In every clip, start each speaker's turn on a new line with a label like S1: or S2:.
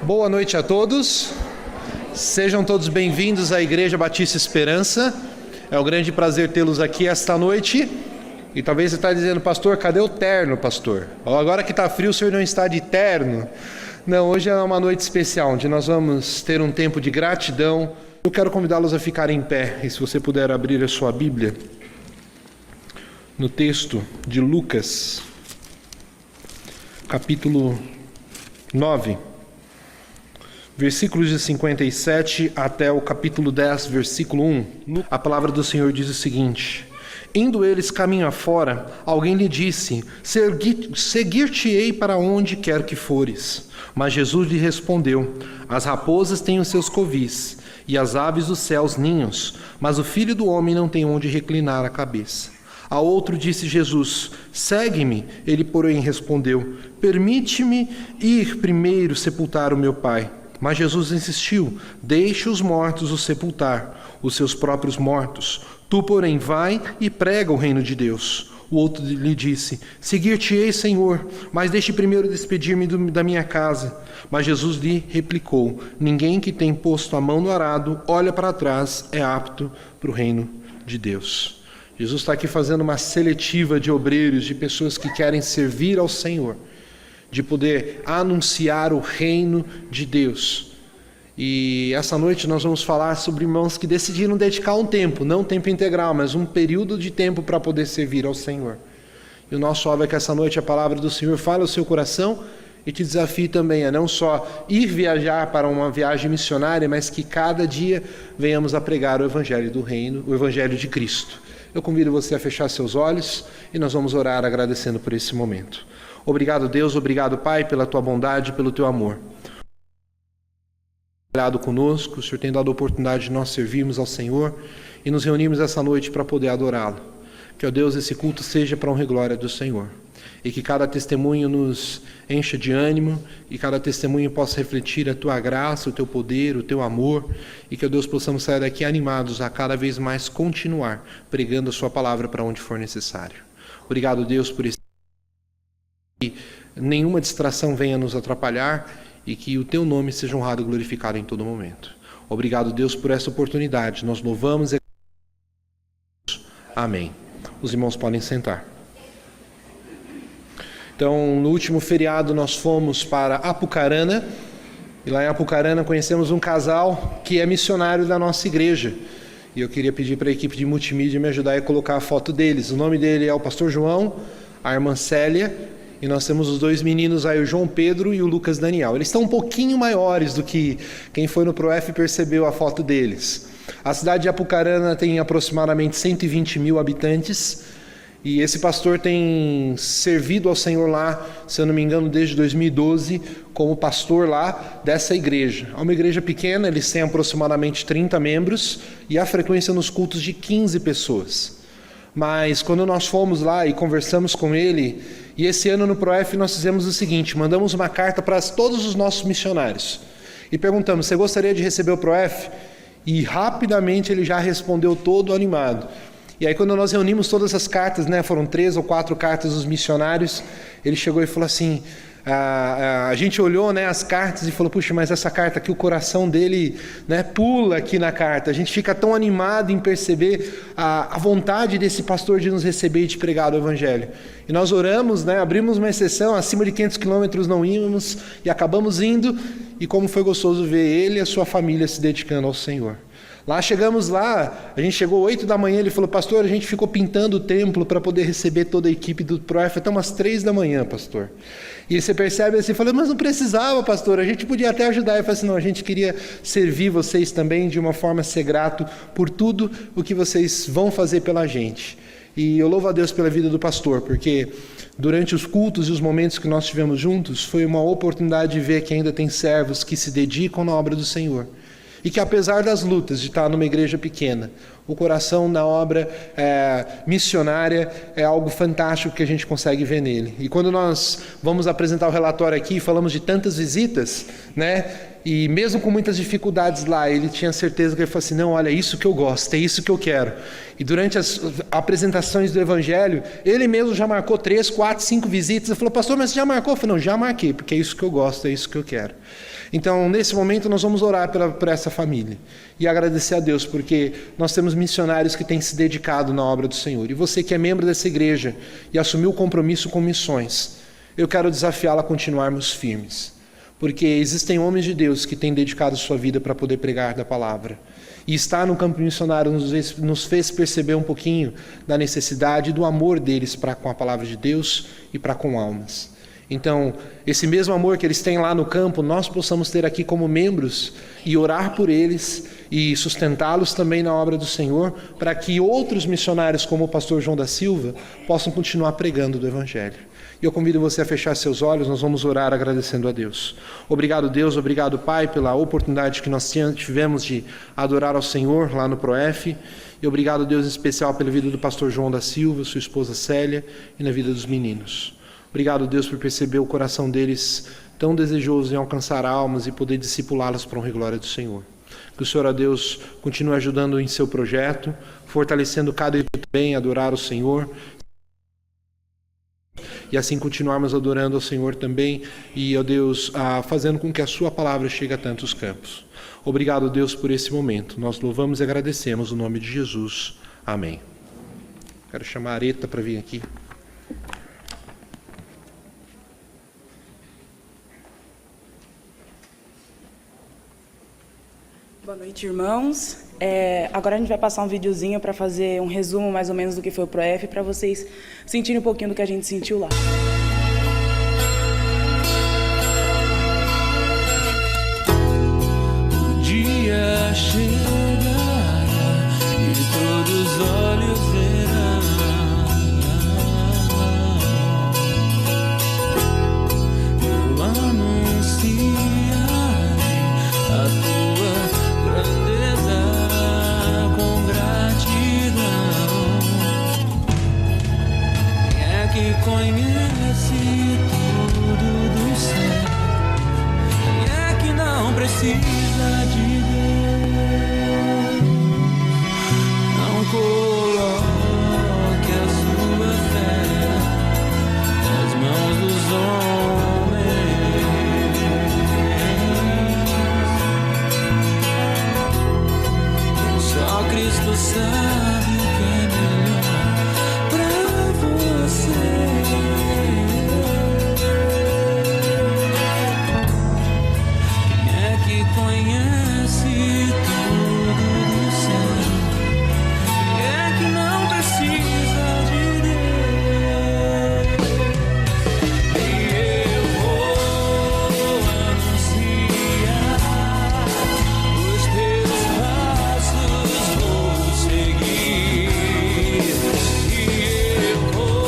S1: Boa noite a todos, sejam todos bem-vindos à Igreja Batista Esperança. É um grande prazer tê-los aqui esta noite. E talvez você está dizendo, pastor, cadê o terno, pastor? Agora que está frio, o senhor não está de terno? Não, hoje é uma noite especial, onde nós vamos ter um tempo de gratidão. Eu quero convidá-los a ficar em pé, e se você puder abrir a sua Bíblia, no texto de Lucas, capítulo 9, versículos de 57 até o capítulo 10, versículo 1. A palavra do Senhor diz o seguinte: indo eles caminho afora, alguém lhe disse: seguir-te-ei para onde quer que fores. Mas Jesus lhe respondeu: as raposas têm os seus covis, e as aves dos céus ninhos, mas o Filho do Homem não tem onde reclinar a cabeça. A outro disse Jesus: segue-me. Ele, porém, respondeu: permite-me ir primeiro sepultar o meu pai. Mas Jesus insistiu: deixe os mortos o sepultar, os seus próprios mortos. Tu, porém, vai e prega o reino de Deus. O outro lhe disse: seguir-te-ei, Senhor, mas deixe primeiro despedir-me da minha casa. Mas Jesus lhe replicou: ninguém que tem posto a mão no arado, olha para trás, é apto para o reino de Deus. Jesus está aqui fazendo uma seletiva de obreiros, de pessoas que querem servir ao Senhor, de poder anunciar o reino de Deus. E essa noite nós vamos falar sobre irmãos que decidiram dedicar um tempo, não tempo integral, mas um período de tempo para poder servir ao Senhor. E o nosso alvo é que essa noite a palavra do Senhor fale ao seu coração e te desafie também a não só ir viajar para uma viagem missionária, mas que cada dia venhamos a pregar o Evangelho do Reino, o Evangelho de Cristo. Eu convido você a fechar seus olhos e nós vamos orar agradecendo por esse momento. Obrigado, Deus, obrigado, Pai, pela tua bondade, pelo teu amor. Obrigado conosco, o Senhor tem dado a oportunidade de nós servirmos ao Senhor e nos reunirmos essa noite para poder adorá-lo. Que, ó Deus, esse culto seja para a honra e glória do Senhor. E que cada testemunho nos encha de ânimo, e cada testemunho possa refletir a tua graça, o teu poder, o teu amor, e que, ó Deus, possamos sair daqui animados a cada vez mais continuar pregando a sua palavra para onde for necessário. Obrigado, Deus, por esse que nenhuma distração venha nos atrapalhar e que o teu nome seja honrado e glorificado em todo momento. Obrigado, Deus, por essa oportunidade. Nós louvamos e amém. Os irmãos podem sentar. Então, no último feriado nós fomos para Apucarana, e lá em Apucarana conhecemos um casal que é missionário da nossa igreja. E eu queria pedir para a equipe de multimídia me ajudar a colocar a foto deles. O nome dele é o pastor João, a irmã Célia, e nós temos os dois meninos aí, o João Pedro e o Lucas Daniel. Eles estão um pouquinho maiores do que quem foi no ProF percebeu a foto deles. A cidade de Apucarana tem aproximadamente 120 mil habitantes, e esse pastor tem servido ao Senhor lá, se eu não me engano, desde 2012, como pastor lá dessa igreja. É uma igreja pequena, eles têm aproximadamente 30 membros, e a frequência nos cultos de 15 pessoas. Mas quando nós fomos lá e conversamos com ele, e esse ano no ProF nós fizemos o seguinte: mandamos uma carta para todos os nossos missionários, e perguntamos: você gostaria de receber o ProF? E rapidamente ele já respondeu todo animado. E aí quando nós reunimos todas as cartas, foram 3 ou 4 cartas dos missionários, ele chegou e falou assim, a gente olhou as cartas e falou: puxa, mas essa carta aqui, o coração dele pula aqui na carta. A gente fica tão animado em perceber a vontade desse pastor de nos receber e de pregar o Evangelho. E nós oramos, abrimos uma exceção, acima de 500 quilômetros não íamos, e acabamos indo, e como foi gostoso ver ele e a sua família se dedicando ao Senhor. Lá chegamos lá, a gente chegou 8 da manhã, ele falou: pastor, a gente ficou pintando o templo para poder receber toda a equipe do ProF até umas 3 da manhã, pastor. E você percebe assim, falou: mas não precisava, pastor, a gente podia até ajudar. Eu falei assim: não, a gente queria servir vocês também de uma forma, ser grato por tudo o que vocês vão fazer pela gente. E eu louvo a Deus pela vida do pastor, porque durante os cultos e os momentos que nós tivemos juntos, foi uma oportunidade de ver que ainda tem servos que se dedicam na obra do Senhor. E que apesar das lutas de estar numa igreja pequena, o coração na obra missionária é algo fantástico que a gente consegue ver nele. E quando nós vamos apresentar o relatório aqui e falamos de tantas visitas, e mesmo com muitas dificuldades lá, ele tinha certeza que ele falou assim: não, olha, é isso que eu gosto, é isso que eu quero. E durante as apresentações do Evangelho, ele mesmo já marcou 3, 4, 5 visitas. Ele falou: pastor, mas você já marcou? Eu falei: não, já marquei, porque é isso que eu gosto, é isso que eu quero. Então, nesse momento, nós vamos orar por essa família e agradecer a Deus, porque nós temos missionários que têm se dedicado na obra do Senhor. E você que é membro dessa igreja e assumiu o compromisso com missões, eu quero desafiá-la a continuarmos firmes, porque existem homens de Deus que têm dedicado sua vida para poder pregar da palavra. E estar no campo missionário nos fez perceber um pouquinho da necessidade e do amor deles para com a palavra de Deus e para com almas. Então, esse mesmo amor que eles têm lá no campo, nós possamos ter aqui como membros e orar por eles e sustentá-los também na obra do Senhor, para que outros missionários, como o pastor João da Silva, possam continuar pregando do Evangelho. E eu convido você a fechar seus olhos, nós vamos orar agradecendo a Deus. Obrigado, Deus, obrigado, Pai, pela oportunidade que nós tivemos de adorar ao Senhor lá no ProF. E obrigado, Deus, em especial pela vida do pastor João da Silva, sua esposa Célia, e na vida dos meninos. Obrigado, Deus, por perceber o coração deles tão desejoso em alcançar almas e poder discipulá-las para a honra e glória do Senhor. Que o Senhor, ó Deus, continue ajudando em seu projeto, fortalecendo cada dia também a adorar o Senhor, e assim continuarmos adorando ao Senhor também, e, ó Deus, fazendo com que a sua palavra chegue a tantos campos. Obrigado, Deus, por esse momento. Nós louvamos e agradecemos o nome de Jesus. Amém. Quero chamar a Areta para vir aqui.
S2: Boa noite, irmãos. Agora a gente vai passar um videozinho para fazer um resumo mais ou menos do que foi o ProF, para vocês sentirem um pouquinho do que a gente sentiu lá.
S3: O dia chegará e todos os olhos verão. Eu anunciarei a tua grandeza com gratidão. Quem é que conhece tudo do céu? Quem é que não precisa de Deus? Não coloque a sua fé nas mãos dos homens. Só Cristo sabe o que é melhor pra você. Quem é que conhece tudo do céu? Quem é que não precisa de Deus? E eu vou anunciar os teus passos, vou seguir. E eu vou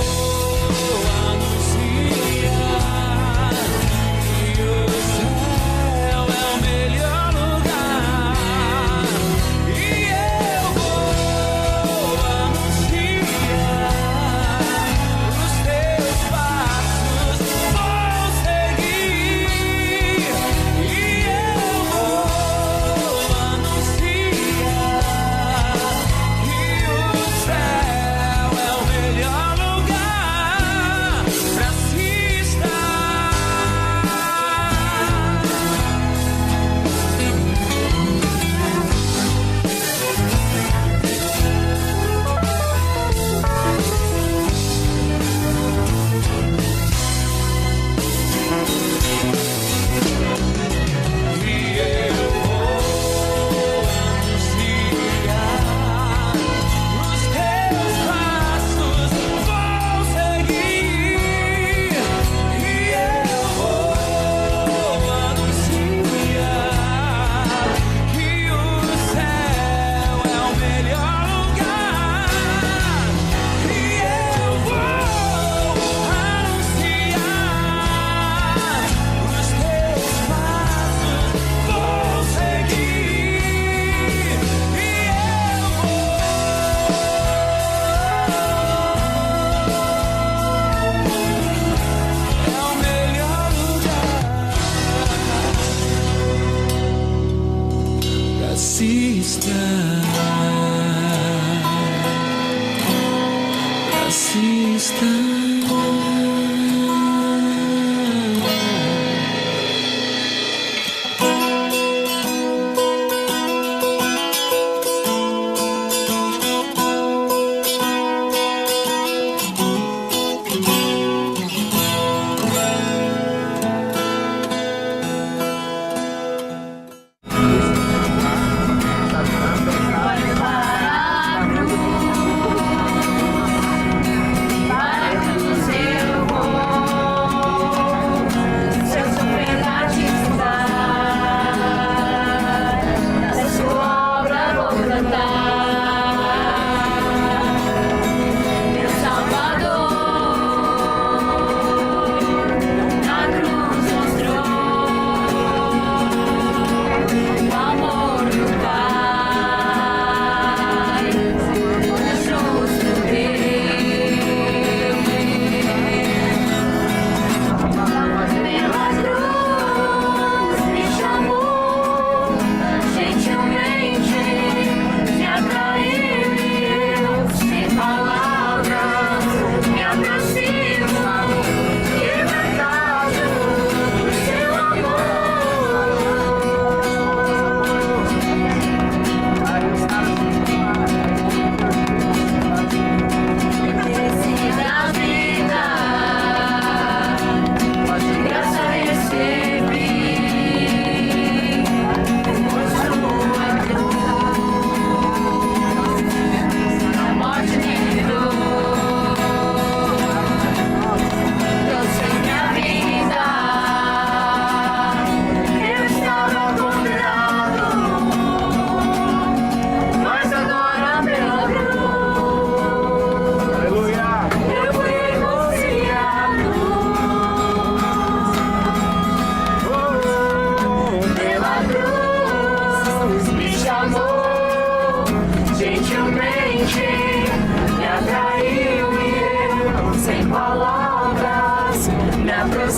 S3: anunciar que o céu é o melhor lugar. E eu vou anunciar os teus passos, vou seguir. E eu vou anunciar que o céu é o melhor lugar pra se estar. E eu vou anunciar os teus passos, vou seguir. E eu vou anunciar que o céu é o melhor lugar. E eu vou anunciar os teus passos, vou seguir. E eu é o melhor lugar pra se estar, pra se estar.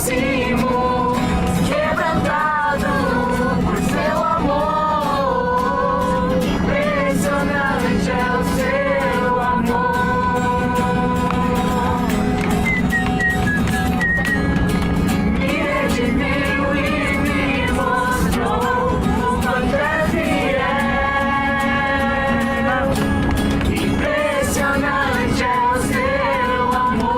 S4: aproximo, quebrantado por seu amor. Impressionante é o seu amor. Me redimiu e me mostrou o quanto é fiel. Impressionante é o seu amor.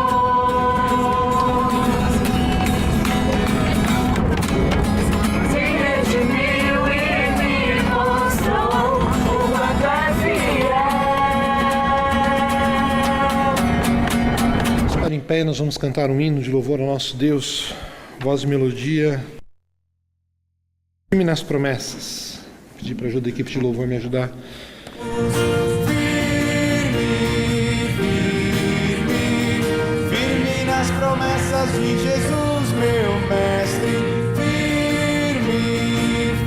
S4: Se redimiu e me mostrou o quanto é fiel.
S1: Vamos ficar em pé, nós vamos cantar um hino de louvor ao nosso Deus, voz e melodia. Firme nas promessas. Pedir para ajuda da equipe de louvor me ajudar.
S5: Firme nas promessas de Jesus, meu mestre. Firme,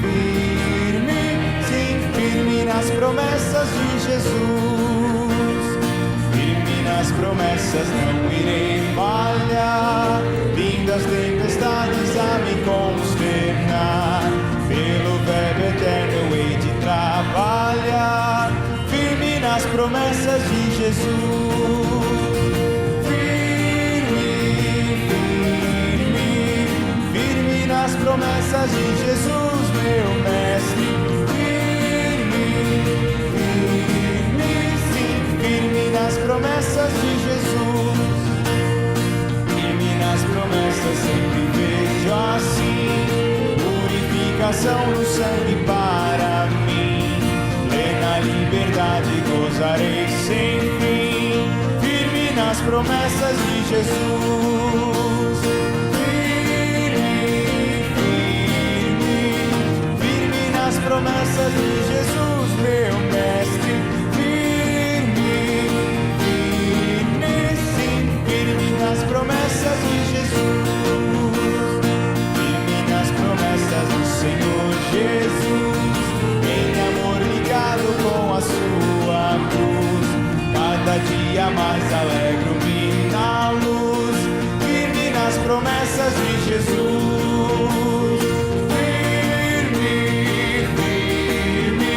S5: firme, sim, firme nas promessas de Jesus. Firme nas promessas, não irei falhar. Vindas tempestades a me consternar, pelo verbo eterno eu hei de trabalhar. Firme nas promessas de Jesus. Firme nas promessas de Jesus, meu mestre. Firme, firme, sim, firme nas promessas de Jesus. Firme nas promessas, sempre vejo assim purificação no sangue para mim. Plena liberdade gozarei sem fim. Firme nas promessas de Jesus. Firme nas promessas de Jesus, meu mestre. Firme, firme, sim, firme nas promessas de Jesus. Firme nas promessas do Senhor Jesus. Em amor ligado com a sua cruz, cada dia mais alegro-me na luz. Firme nas promessas de Jesus. Firme, firme,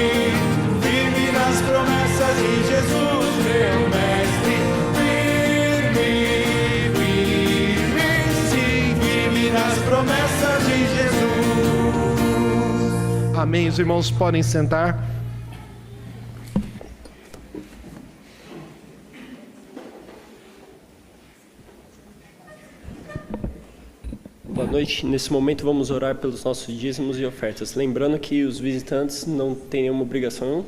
S5: firme nas promessas de Jesus, meu mestre. Firme, firme, sim, firme nas promessas de Jesus.
S1: Amém. Os irmãos podem sentar.
S6: Boa noite. Nesse momento vamos orar pelos nossos dízimos e ofertas. Lembrando que os visitantes não têm nenhuma obrigação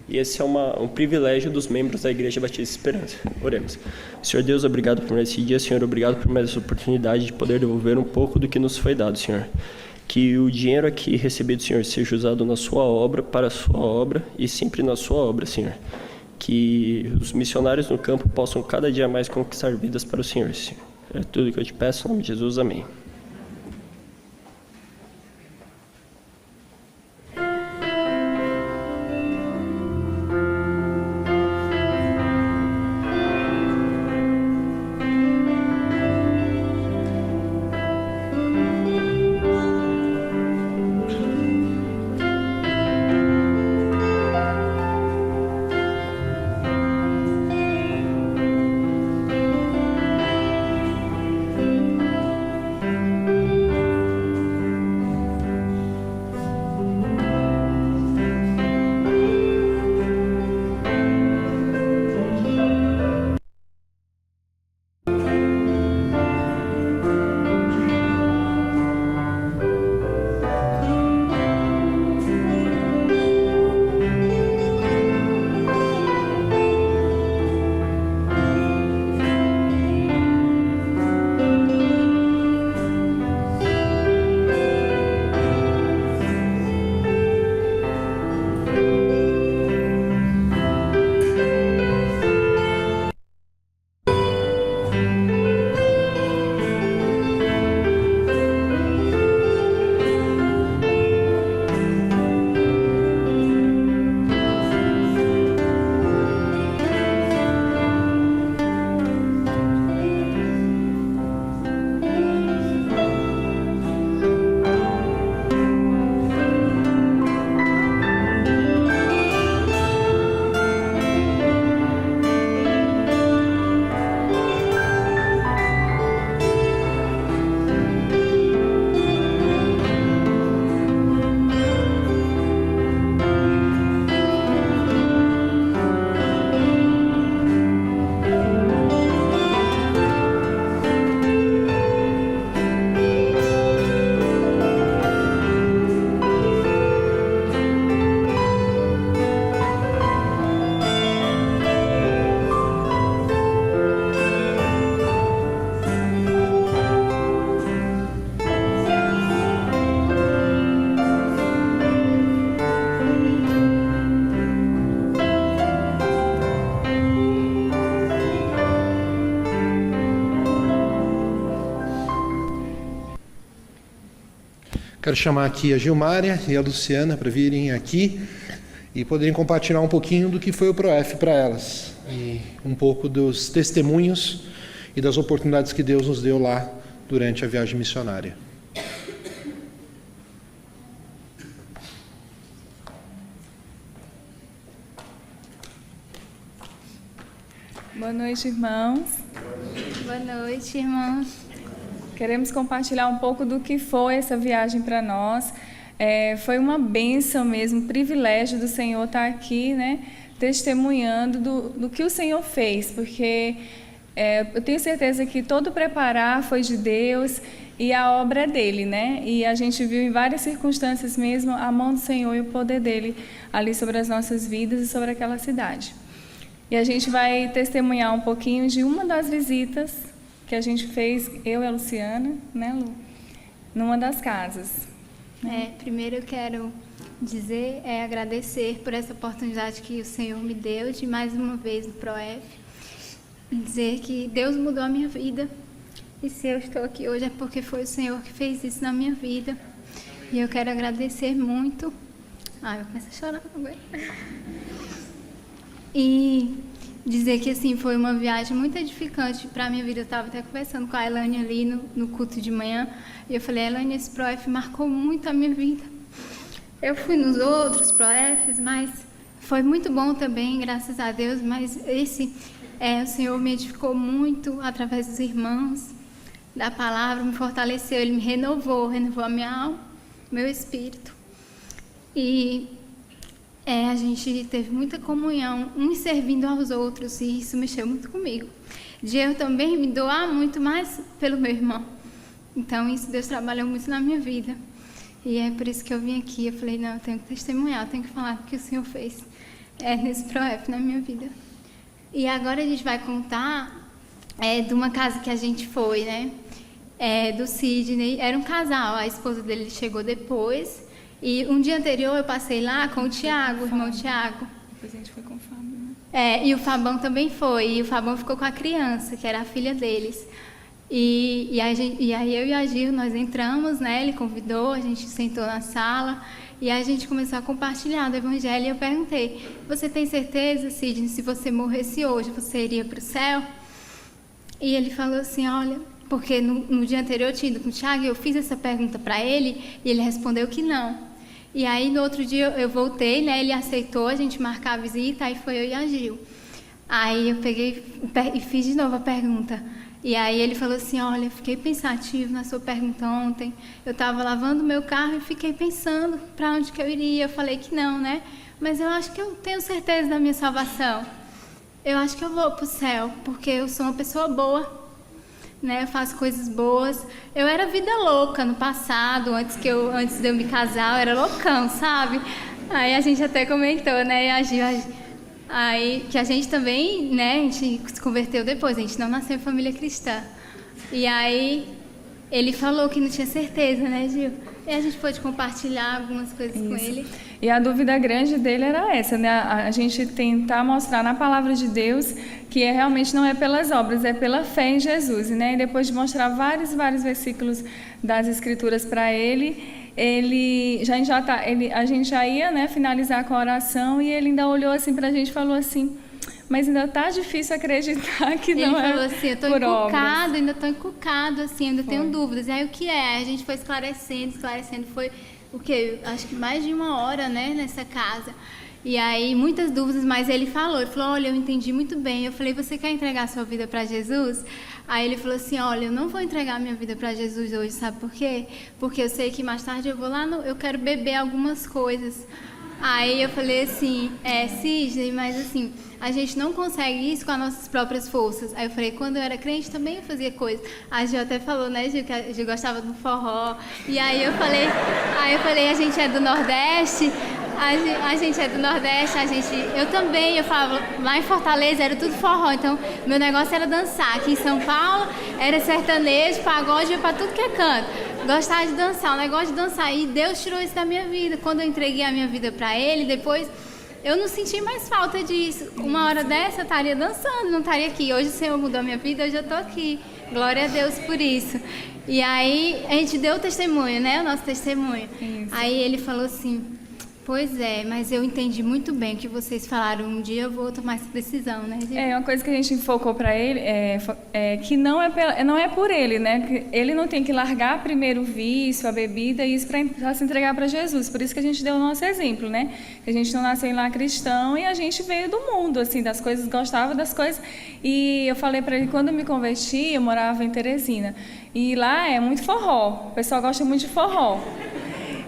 S6: e esse é um privilégio dos membros da Igreja Batista Esperança. Oremos. Senhor Deus, obrigado por esse dia. Senhor, obrigado por mais essa oportunidade de poder devolver um pouco do que nos foi dado, Senhor. Que o dinheiro aqui recebido, Senhor, seja usado na sua obra, para a sua obra e sempre na sua obra, Senhor. Que os missionários no campo possam cada dia mais conquistar vidas para o Senhor, Senhor. É tudo que eu te peço, em nome de Jesus. Amém.
S1: Quero chamar aqui a Gilmária e a Luciana para virem aqui e poderem compartilhar um pouquinho do que foi o ProF para elas. E um pouco dos testemunhos e das oportunidades que Deus nos deu lá durante a viagem missionária.
S7: Boa noite, irmãos.
S8: Boa noite, irmãos.
S7: Queremos compartilhar um pouco do que foi essa viagem para nós. Foi uma bênção mesmo, um privilégio do Senhor estar aqui, né, testemunhando do que o Senhor fez, porque eu tenho certeza que todo o preparar foi de Deus e a obra é dele, né? E a gente viu em várias circunstâncias mesmo a mão do Senhor e o poder dele ali sobre as nossas vidas e sobre aquela cidade. E a gente vai testemunhar um pouquinho de uma das visitas que a gente fez, eu e a Luciana, né, Lu? Numa das casas.
S8: Primeiro eu quero dizer, agradecer por essa oportunidade que o Senhor me deu de mais uma vez no ProF. E dizer que Deus mudou a minha vida. E se eu estou aqui hoje é porque foi o Senhor que fez isso na minha vida. E eu quero agradecer muito. Eu começo a chorar agora. E dizer que assim, foi uma viagem muito edificante para a minha vida. Eu estava até conversando com a Elaine ali no culto de manhã. E eu falei, Elaine, esse ProF marcou muito a minha vida. Eu fui nos outros ProFs, mas foi muito bom também, graças a Deus. Mas esse, o Senhor me edificou muito através dos irmãos, da palavra, me fortaleceu. Ele me renovou a minha alma, meu espírito. E a gente teve muita comunhão, uns servindo aos outros, e isso mexeu muito comigo. De eu também me doar muito mais pelo meu irmão. Então, isso Deus trabalhou muito na minha vida. E é por isso que eu vim aqui. Eu falei, não, eu tenho que testemunhar, eu tenho que falar o que o Senhor fez nesse ProF na minha vida. E agora a gente vai contar de uma casa que a gente foi, né? Do Sidney. Era um casal, a esposa dele chegou depois. E um dia anterior eu passei lá com o Tiago, o irmão Tiago.
S7: Depois a gente foi com o Fábio, né?
S8: E o Fabão também foi. E o Fabão ficou com a criança, que era a filha deles. E aí eu e a Gil, nós entramos, né? Ele convidou, a gente sentou na sala. E a gente começou a compartilhar do Evangelho. E eu perguntei, você tem certeza, Sidney, se você morresse hoje, você iria para o céu? E ele falou assim, olha, porque no dia anterior eu tinha ido com o Tiago e eu fiz essa pergunta para ele e ele respondeu que não. E aí, no outro dia, eu voltei, né? Ele aceitou a gente marcar a visita, aí foi eu e a Gil. Aí eu peguei e fiz de novo a pergunta. E aí ele falou assim, olha, eu fiquei pensativo na sua pergunta ontem. Eu estava lavando o meu carro e fiquei pensando para onde que eu iria. Eu falei que não, né? Mas eu acho que eu tenho certeza da minha salvação. Eu acho que eu vou para o céu, porque eu sou uma pessoa boa. Né, eu faço coisas boas. Eu era vida louca no passado, antes de eu me casar, eu era loucão, sabe? Aí a gente até comentou, né, aí que a gente também, né, a gente se converteu depois, a gente não nasceu em família cristã. E aí ele falou que não tinha certeza, né, Gil? E a gente pôde compartilhar algumas coisas com ele.
S7: E a dúvida grande dele era essa, né? A gente tentar mostrar na palavra de Deus que realmente não é pelas obras, é pela fé em Jesus. Né? E depois de mostrar vários versículos das Escrituras para ele, a gente já ia, né, finalizar com a oração e ele ainda olhou assim para a gente e falou assim, mas ainda está difícil acreditar que não é por obras. Ele falou assim, eu estou encucado, ainda estou encucado, assim, ainda tenho dúvidas. E aí o que é? A gente foi esclarecendo, foi o quê? Acho que mais de 1 hora, né, nessa casa. E aí, muitas dúvidas, mas ele falou, olha, eu entendi muito bem. Eu falei, você quer entregar a sua vida para Jesus? Aí ele falou assim, olha, eu não vou entregar a minha vida para Jesus hoje, sabe por quê? Porque eu sei que mais tarde eu vou lá, eu quero beber algumas coisas. Aí eu falei assim, Sidney, mas assim, a gente não consegue isso com as nossas próprias forças. Aí eu falei, quando eu era crente também eu fazia coisas. A Gil até falou, né, Gil, que a Gil gostava do forró. E aí eu falei, a gente é do Nordeste, a gente é do Nordeste, eu também, eu falava, lá em Fortaleza era tudo forró, então meu negócio era dançar. Aqui em São Paulo era sertanejo, pagode, ia pra tudo que é canto. Gostava de dançar, o negócio de dançar. E Deus tirou isso da minha vida. Quando eu entreguei a minha vida para Ele, depois eu não senti mais falta disso. 1 hora dessa eu estaria dançando, não estaria aqui. Hoje o Senhor mudou a minha vida, hoje eu estou aqui
S8: Glória a Deus por isso. E aí a gente deu o testemunho, né? O nosso testemunho.
S7: Isso.
S8: Aí ele falou assim, pois é, mas eu entendi muito bem o que vocês falaram. Um dia eu vou tomar essa decisão, né?
S7: Uma coisa que a gente focou para ele é que não é por ele, né? Que ele não tem que largar primeiro o vício, a bebida e isso para se entregar para Jesus. Por isso que a gente deu o nosso exemplo, né? Que a gente não nasceu lá cristão e a gente veio do mundo, assim, das coisas, gostava das coisas. E eu falei para ele, quando eu me converti, eu morava em Teresina. E lá é muito forró, o pessoal gosta muito de forró.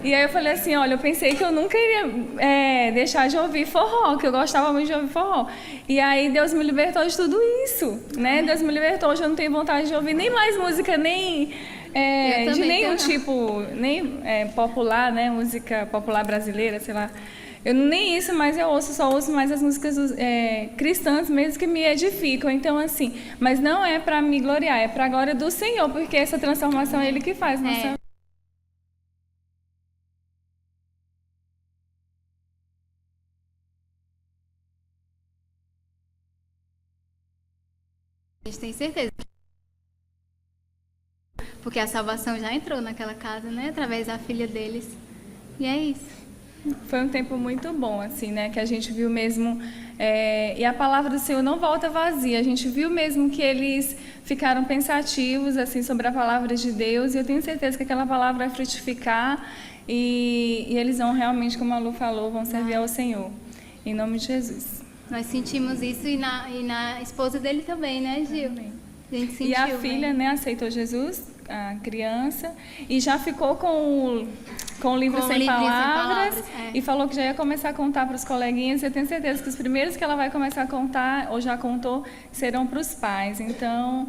S7: E aí eu falei assim, olha, eu pensei que eu nunca iria deixar de ouvir forró, que eu gostava muito de ouvir forró. E aí Deus me libertou de tudo isso, né? Deus me libertou, hoje eu não tenho vontade de ouvir nem mais música, nem de nenhum tipo, nem popular, né? Música popular brasileira, sei lá. Eu nem isso, mas eu só ouço mais as músicas cristãs mesmo que me edificam. Então, assim, mas não é para me gloriar, é para a glória do Senhor, porque essa transformação é Ele que faz. Nossa.
S8: A gente tem certeza. Porque a salvação já entrou naquela casa, né? Através da filha deles. E é isso.
S7: Foi um tempo muito bom, assim, né? Que a gente viu mesmo... e a palavra do Senhor não volta vazia. A gente viu mesmo que eles ficaram pensativos, assim, sobre a palavra de Deus. E eu tenho certeza que aquela palavra vai frutificar. E eles vão realmente, como a Lu falou, vão servir ao Senhor. Em nome de Jesus.
S8: Nós sentimos isso e na esposa dele também, né, Gil? A gente sentiu,
S7: e a filha, né, aceitou Jesus, a criança, e já ficou com o livro sem palavras e falou que já ia começar a contar para os coleguinhas. Eu tenho certeza que os primeiros que ela vai começar a contar, ou já contou, serão para os pais. Então,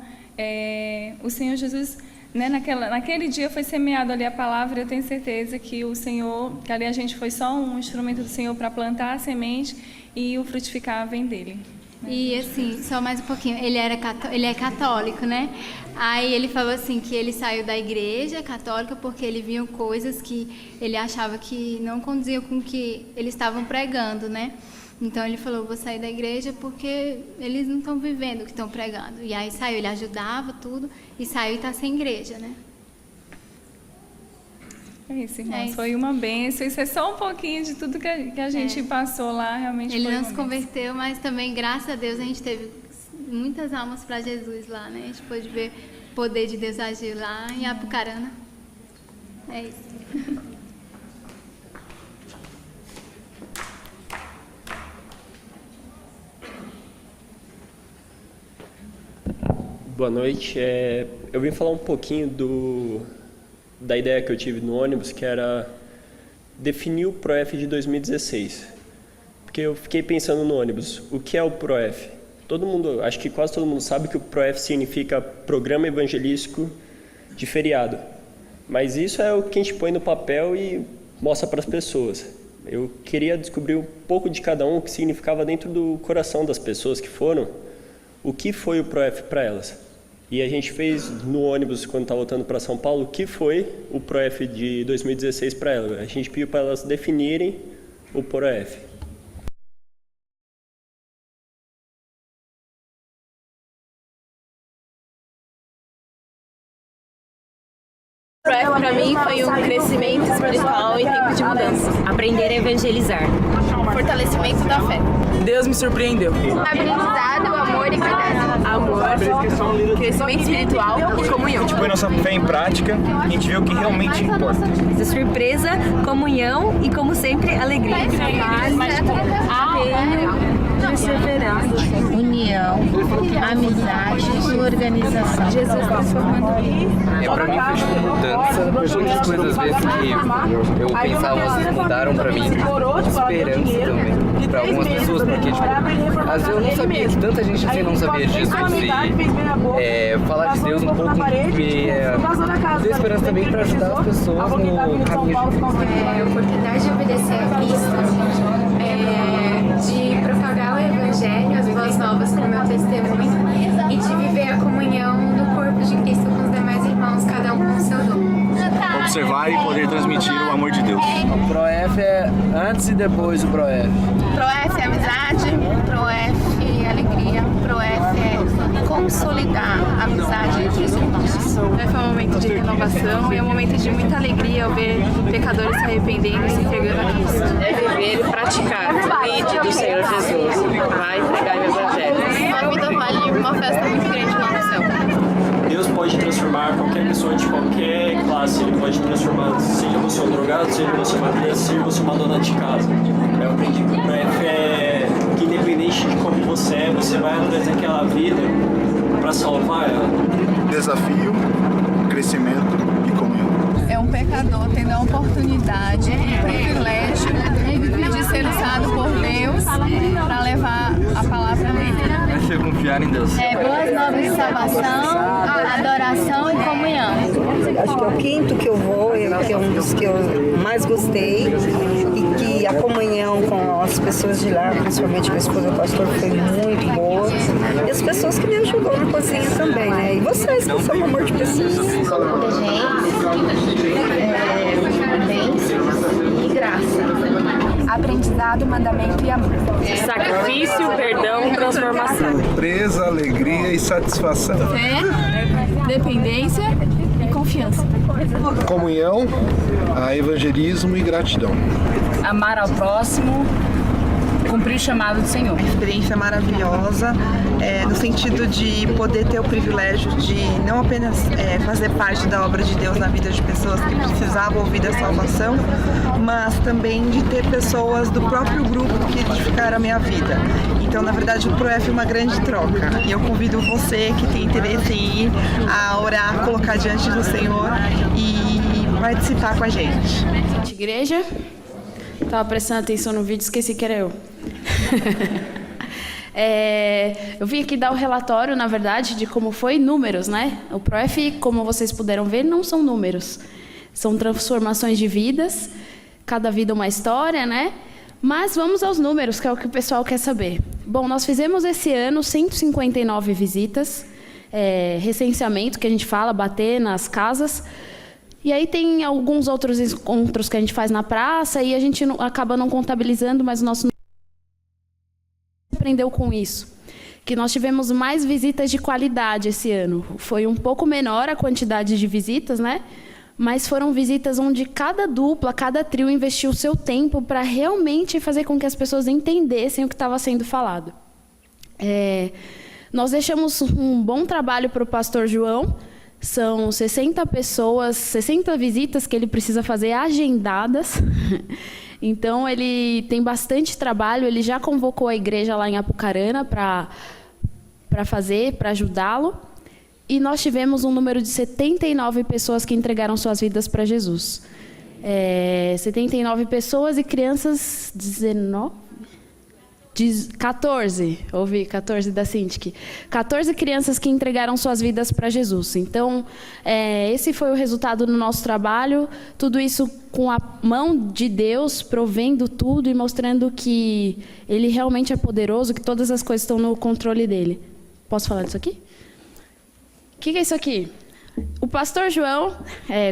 S7: o Senhor Jesus, né, naquele dia foi semeado ali a palavra. Eu tenho certeza que o Senhor, que ali a gente foi só um instrumento do Senhor para plantar a semente e o frutificar vem dele.
S8: E assim, só mais um pouquinho, ele é católico, né? Aí ele falou assim que ele saiu da igreja católica porque ele viu coisas que ele achava que não condiziam com o que eles estavam pregando, né? Então ele falou, vou sair da igreja porque eles não estão vivendo o que estão pregando. E aí saiu, ele ajudava tudo e saiu e está sem igreja, né?
S7: É isso, irmãos. Foi uma bênção. Isso é só um pouquinho de tudo que a gente passou lá. Realmente
S8: ele
S7: foi
S8: não se converteu, mas também, graças a Deus, a gente teve muitas almas para Jesus lá, né? A gente pôde ver o poder de Deus agir lá em Apucarana. É isso.
S6: Boa noite. Eu vim falar um pouquinho da ideia que eu tive no ônibus, que era definir o ProF de 2016. Porque eu fiquei pensando no ônibus, o que é o ProF? Acho que quase todo mundo sabe que o ProF significa Programa Evangelístico de Feriado. Mas isso é o que a gente põe no papel e mostra para as pessoas. Eu queria descobrir um pouco de cada um, o que significava dentro do coração das pessoas que foram, o que foi o ProF para elas. E a gente fez no ônibus, quando estava voltando para São Paulo, o que foi o ProF de 2016 para elas. A gente pediu para elas definirem o ProF.
S9: O ProF para mim foi um crescimento espiritual em tempo de mudança.
S10: Aprender a evangelizar.
S9: Fortalecimento da fé.
S11: Deus me surpreendeu.
S9: Aprendizado, amor e cuidado. Amor, crescimento espiritual e comunhão.
S12: A gente põe nossa fé em prática e a gente vê o que realmente importa.
S10: Essa surpresa, comunhão e, como sempre, alegria.
S13: Perseverança, união, amizade, organização. Jesus transformando.
S14: Pra mim fez mudança, muitas coisas às vezes que eu pensava, vocês mudaram pra mim. Esperança também, pra algumas pessoas, porque tipo, às vezes eu não sabia que tanta gente assim não sabia disso e falar de Deus um pouco me deu esperança também pra ajudar as pessoas no caminho de Cristo.
S15: A oportunidade de obedecer a Cristo, de propagar o Evangelho, as boas novas com o meu testemunho e de viver a comunhão do corpo de Cristo com os demais irmãos, cada um com o seu dom.
S12: Observar e poder transmitir o amor de Deus.
S11: O ProF é antes e depois do ProF.
S9: ProF é amizade, ProF é alegria, ProF é
S13: consolidar a amizade entre os irmãos.
S9: Foi um momento de renovação e é um momento de muita alegria ao ver pecadores se arrependendo e se entregando a Cristo.
S16: É viver e praticar o lead do Senhor Jesus. Vai entregar o Evangelho.
S9: Uma vida vale uma festa muito grande lá no céu.
S6: Deus pode transformar qualquer pessoa de qualquer classe. Ele pode transformar, seja você um drogado, seja você uma criança, seja você uma dona de casa. Eu aprendi que o ProF é que independente de como você é, você vai atrás daquela vida para salvar ela.
S17: Desafio, crescimento e comunhão.
S13: É um pecador tendo a oportunidade, o privilégio de ser usado por Deus para levar a palavra dele.
S11: É você confiar em Deus.
S8: Boas novas de salvação, adoração e comunhão.
S18: Acho que é o quinto que eu vou, que é um dos que eu mais gostei, e que a comunhão com as pessoas de lá, principalmente com a esposa do pastor, foi muito boa. E as pessoas que me ajudou na cozinha também, né? E vocês, que são um amor de pessoas.
S13: Bênção e graça. Aprendizado, mandamento e amor.
S16: Sacrifício, perdão, transformação.
S17: Surpresa, alegria e satisfação.
S13: Fé, dependência e confiança.
S1: Comunhão, evangelismo e gratidão.
S13: Amar ao próximo, cumprir o chamado do Senhor.
S19: Experiência maravilhosa, no sentido de poder ter o privilégio de não apenas fazer parte da obra de Deus na vida de pessoas que precisavam ouvir da salvação, mas também de ter pessoas do próprio grupo que edificaram a minha vida. Então, na verdade, o ProF é uma grande troca. E eu convido você que tem interesse em ir a orar, colocar diante do Senhor e participar com a gente.
S2: Igreja, estava prestando atenção no vídeo, esqueci que era eu. Eu vim aqui dar o relatório, na verdade, de como foi números, né? O ProF, como vocês puderam ver, não são números. São transformações de vidas, cada vida uma história, né? Mas vamos aos números, que é o que o pessoal quer saber. Bom, nós fizemos esse ano 159 visitas, recenseamento, que a gente fala, bater nas casas. E aí tem alguns outros encontros que a gente faz na praça e a gente acaba não contabilizando, mas o nosso aprendeu com isso, que nós tivemos mais visitas de qualidade esse ano. Foi um pouco menor a quantidade de visitas, né? Mas foram visitas onde cada dupla, cada trio investiu o seu tempo para realmente fazer com que as pessoas entendessem o que estava sendo falado. Nós deixamos um bom trabalho para o pastor João. São 60 pessoas, 60 visitas que ele precisa fazer agendadas. Então, ele tem bastante trabalho. Ele já convocou a igreja lá em Apucarana para fazer, para ajudá-lo. E nós tivemos um número de 79 pessoas que entregaram suas vidas para Jesus. 79 pessoas e crianças 14, ouvi 14 da Cintiq. 14 crianças que entregaram suas vidas para Jesus. Então, esse foi o resultado do nosso trabalho. Tudo isso com a mão de Deus, provendo tudo e mostrando que Ele realmente é poderoso, que todas as coisas estão no controle dEle. Posso falar disso aqui? O que é isso aqui? O pastor João,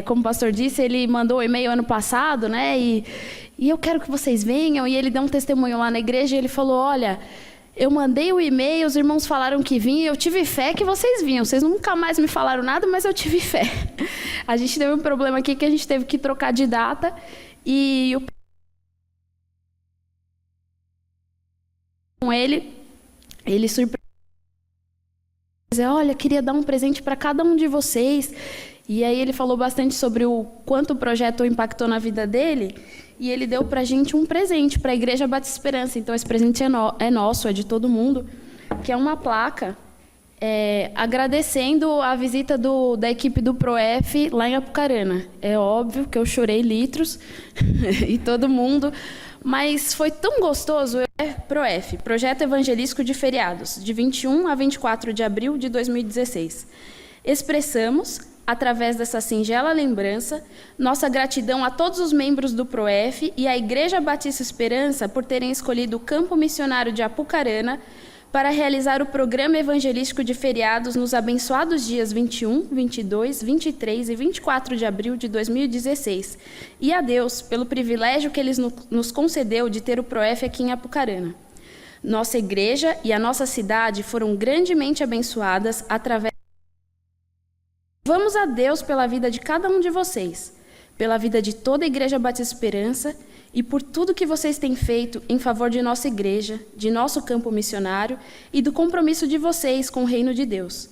S2: como o pastor disse, ele mandou um e-mail ano passado, né? E eu quero que vocês venham. E ele deu um testemunho lá na igreja e ele falou, olha, eu mandei o e-mail, os irmãos falaram que vinham, eu tive fé que vocês vinham. Vocês nunca mais me falaram nada, mas eu tive fé. A gente teve um problema aqui que a gente teve que trocar de data. E com ele surpreendeu. Olha, queria dar um presente para cada um de vocês. E aí ele falou bastante sobre o quanto o projeto impactou na vida dele. E ele deu para a gente um presente para a Igreja Batista Esperança. Então, esse presente é nosso, é de todo mundo, que é uma placa agradecendo a visita da equipe do ProF lá em Apucarana. É óbvio que eu chorei litros, e todo mundo... Mas foi tão gostoso. ProF, Projeto Evangelístico de Feriados, de 21 a 24 de abril de 2016. Expressamos, através dessa singela lembrança, nossa gratidão a todos os membros do ProF e à Igreja Batista Esperança por terem escolhido o Campo Missionário de Apucarana para realizar o Programa Evangelístico de Feriados nos abençoados dias 21, 22, 23 e 24 de abril de 2016. E a Deus pelo privilégio que Ele nos concedeu de ter o ProF aqui em Apucarana. Nossa igreja e a nossa cidade foram grandemente abençoadas através. Vamos a Deus pela vida de cada um de vocês, pela vida de toda a Igreja Batista Esperança e por tudo que vocês têm feito em favor de nossa igreja, de nosso campo missionário e do compromisso de vocês com o reino de Deus.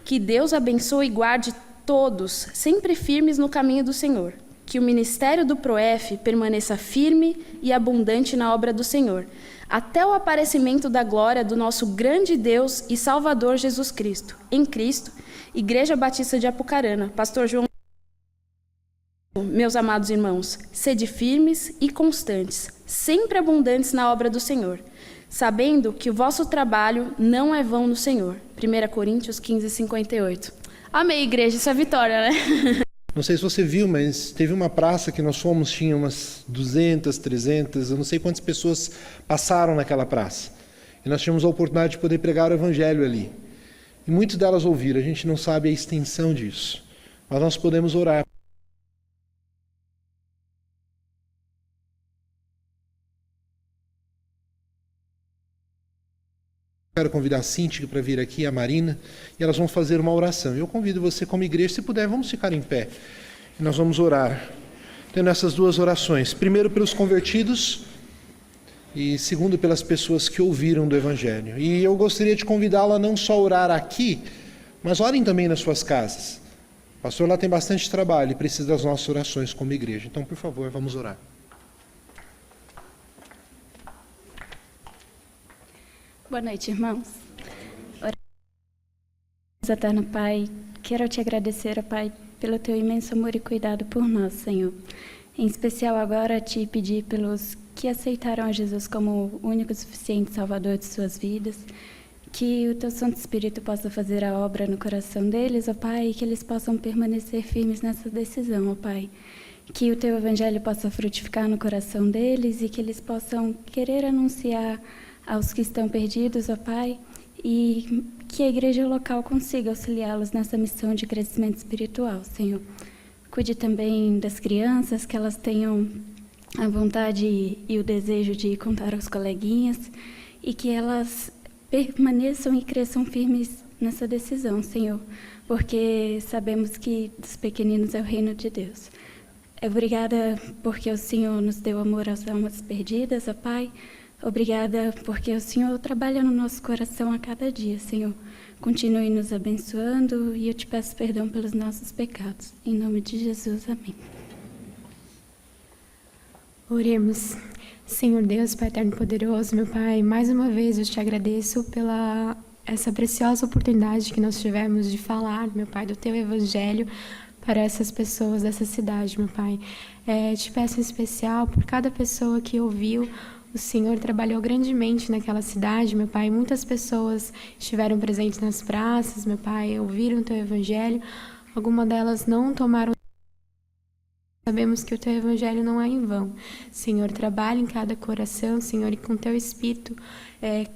S2: Que Deus abençoe e guarde todos, sempre firmes no caminho do Senhor. Que o ministério do PROEF permaneça firme e abundante na obra do Senhor, até o aparecimento da glória do nosso grande Deus e Salvador Jesus Cristo. Em Cristo, Igreja Batista de Apucarana, Pastor João. Meus amados irmãos, sede firmes e constantes, sempre abundantes na obra do Senhor, sabendo que o vosso trabalho não é vão no Senhor. 1 Coríntios 15:58. Amém, igreja, isso é vitória, né?
S1: Não sei se você viu, mas teve uma praça que nós fomos, tinha umas 200, 300, eu não sei quantas pessoas passaram naquela praça. E nós tivemos a oportunidade de poder pregar o evangelho ali. E muitas delas ouviram, a gente não sabe a extensão disso. Mas nós podemos orar. Quero convidar a Cíntia para vir aqui, a Marina, e elas vão fazer uma oração. Eu convido você como igreja, se puder, vamos ficar em pé. E nós vamos orar, tendo essas duas orações. Primeiro pelos convertidos e segundo pelas pessoas que ouviram do Evangelho. E eu gostaria de convidá-la a não só orar aqui, mas orem também nas suas casas. O pastor lá tem bastante trabalho e precisa das nossas orações como igreja. Então, por favor, vamos orar.
S20: Boa noite, irmãos. Eterno Pai, quero te agradecer, ó Pai, pelo teu imenso amor e cuidado por nós, Senhor. Em especial agora te pedir pelos que aceitaram a Jesus como o único e suficiente Salvador de suas vidas, que o teu Santo Espírito possa fazer a obra no coração deles, ó Pai, e que eles possam permanecer firmes nessa decisão, ó Pai. Que o teu Evangelho possa frutificar no coração deles e que eles possam querer anunciar aos que estão perdidos, ó Pai, e que a igreja local consiga auxiliá-los nessa missão de crescimento espiritual, Senhor. Cuide também das crianças, que elas tenham a vontade e o desejo de contar aos coleguinhas e que elas permaneçam e cresçam firmes nessa decisão, Senhor, porque sabemos que dos pequeninos é o reino de Deus. Obrigada porque o Senhor nos deu amor às almas perdidas, ó Pai. Obrigada porque o Senhor trabalha no nosso coração a cada dia, Senhor. Continue nos abençoando e eu te peço perdão pelos nossos pecados. Em nome de Jesus, amém.
S21: Oremos. Senhor Deus, Pai eterno e poderoso, meu Pai, mais uma vez eu te agradeço pela essa preciosa oportunidade que nós tivemos de falar, meu Pai, do teu evangelho para essas pessoas dessa cidade, meu Pai. Te peço em especial por cada pessoa que ouviu. O Senhor trabalhou grandemente naquela cidade, meu Pai. Muitas pessoas estiveram presentes nas praças, meu Pai, ouviram o teu evangelho. Algumas delas não tomaram. Sabemos que o teu evangelho não é em vão. Senhor, trabalha em cada coração, Senhor, e com teu Espírito,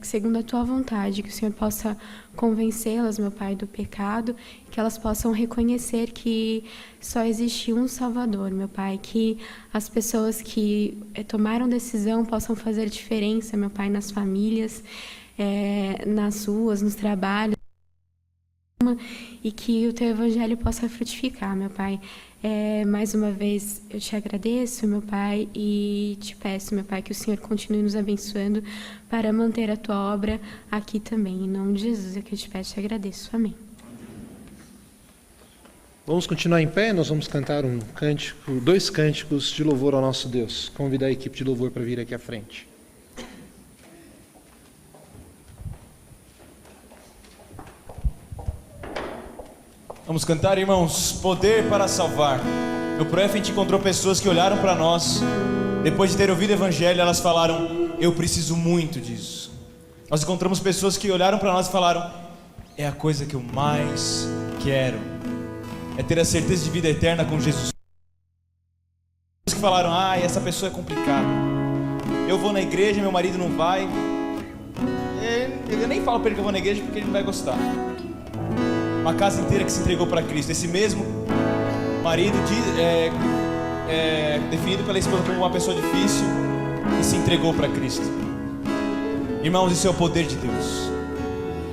S21: segundo a tua vontade, que o Senhor possa convencê-las, meu Pai, do pecado, que elas possam reconhecer que só existe um Salvador, meu Pai, que as pessoas que tomaram decisão possam fazer diferença, meu Pai, nas famílias, nas ruas, nos trabalhos, e que o teu evangelho possa frutificar, meu Pai. Mais uma vez eu te agradeço, meu Pai, e te peço, meu Pai, que o Senhor continue nos abençoando para manter a tua obra aqui também. Em nome de Jesus é que eu te peço e te agradeço. Amém.
S1: Vamos continuar em pé, nós vamos cantar um cântico, 2 cânticos de louvor ao nosso Deus. Convidar a equipe de louvor para vir aqui à frente.
S12: Vamos cantar, irmãos, Poder para Salvar. No PROEF a gente encontrou pessoas que olharam para nós, depois de ter ouvido o evangelho, elas falaram, eu preciso muito disso. Nós encontramos pessoas que olharam para nós e falaram, é a coisa que eu mais quero, é ter a certeza de vida eterna com Jesus. Pessoas que falaram, essa pessoa é complicada, eu vou na igreja, meu marido não vai, eu nem falo para ele que eu vou na igreja porque ele não vai gostar. Uma casa inteira que se entregou para Cristo. Esse mesmo marido definido pela esposa como uma pessoa difícil e se entregou para Cristo. Irmãos, isso é o poder de Deus.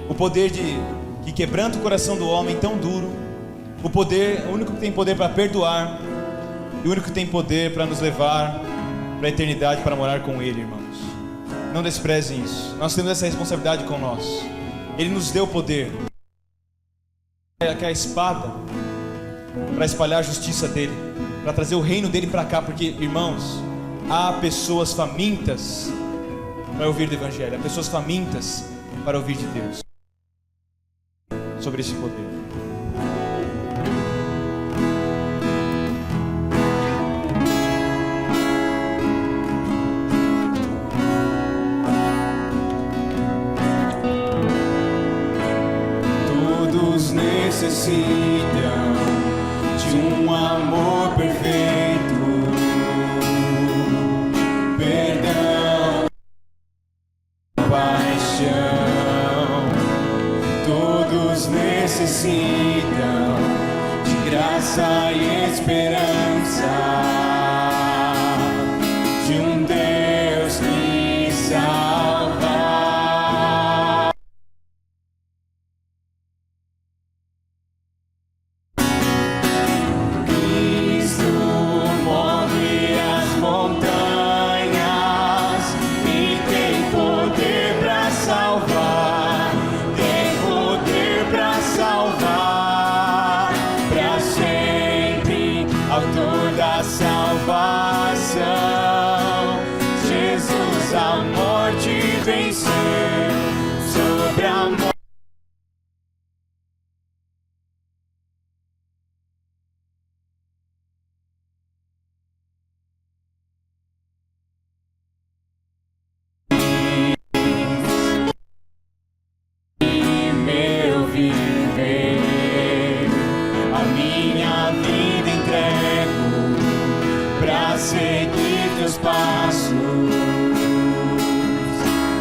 S12: O poder que quebranta o coração do homem tão duro. O único que tem poder para perdoar. E o único que tem poder para nos levar para a eternidade, para morar com Ele, irmãos. Não desprezem isso. Nós temos essa responsabilidade com nós. Ele nos deu poder. É a espada para espalhar a justiça dele, para trazer o reino dele para cá. Porque, irmãos, há pessoas famintas para ouvir do Evangelho. Há pessoas famintas para ouvir de Deus sobre esse poder.
S5: Todos necessitam de um amor perfeito, perdão, paixão. Todos necessitam de graça e esperança, de um Deus que salva. Cristo move as montanhas e tem poder para salvar, tem poder para salvar, para sempre, autor da salvação. Jesus a morte venceu, sobre a morte. Meu viver, a minha vida entrego pra seguir teus passos,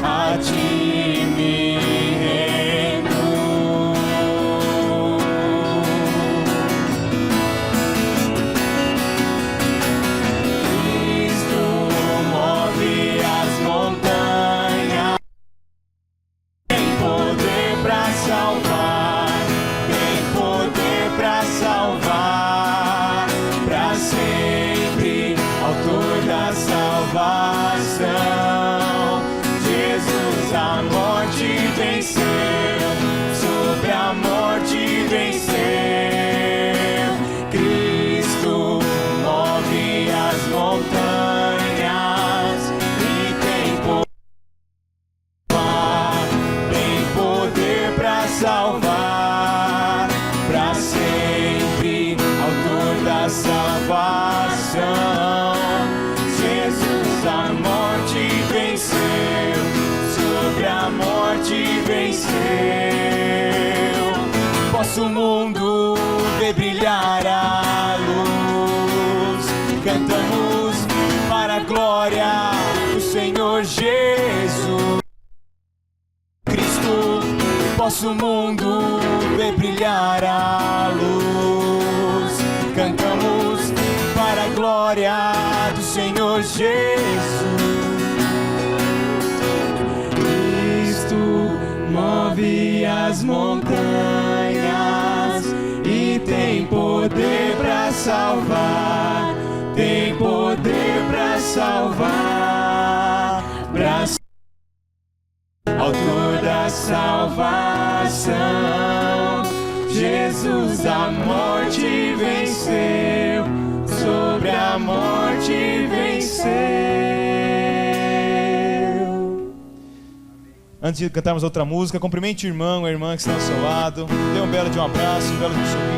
S5: a ti me rendo. Cristo move as montanhas, tem poder pra salvar, tem poder pra salvar, pra sempre, autor da salvação. Jesus a morte venceu, sobre a morte venceu. Cristo move as montanhas e tem poder pra salvar, pra sempre, autor da salvação. Jesus a morte venceu, sobre a morte venceu. Posso o mundo ver brilhar a luz, cantamos para a glória do Senhor Jesus. Cristo, posso o mundo ver brilhar a luz, cantamos para a glória do Senhor Jesus. Cristo move as montanhas e tem poder para salvar, tem poder para salvar, pra autor da salvação. Jesus a morte venceu, sobre a morte venceu.
S12: Antes de cantarmos outra música, cumprimente o irmão, a irmã que está ao seu lado. Dê um belo de um abraço, um belo de um sorriso.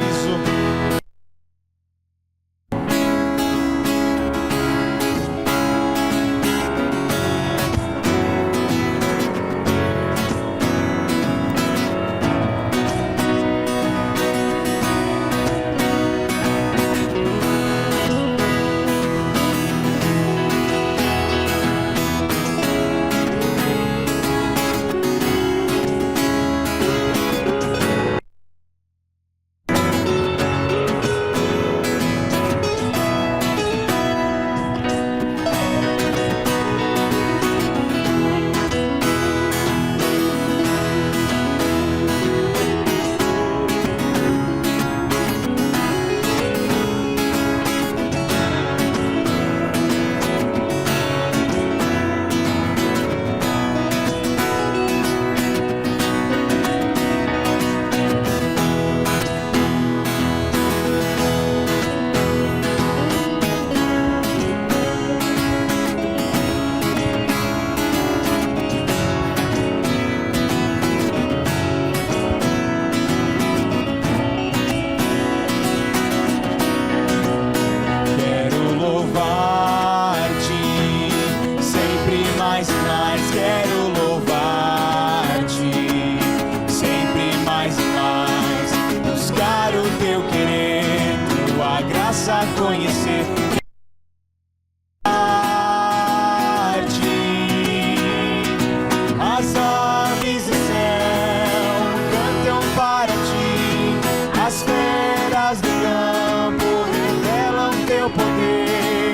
S5: quero louvar-te, sempre mais e mais, buscar o teu querer, tua graça conhecer. As aves do céu cantam para ti, as feras do campo revelam teu poder.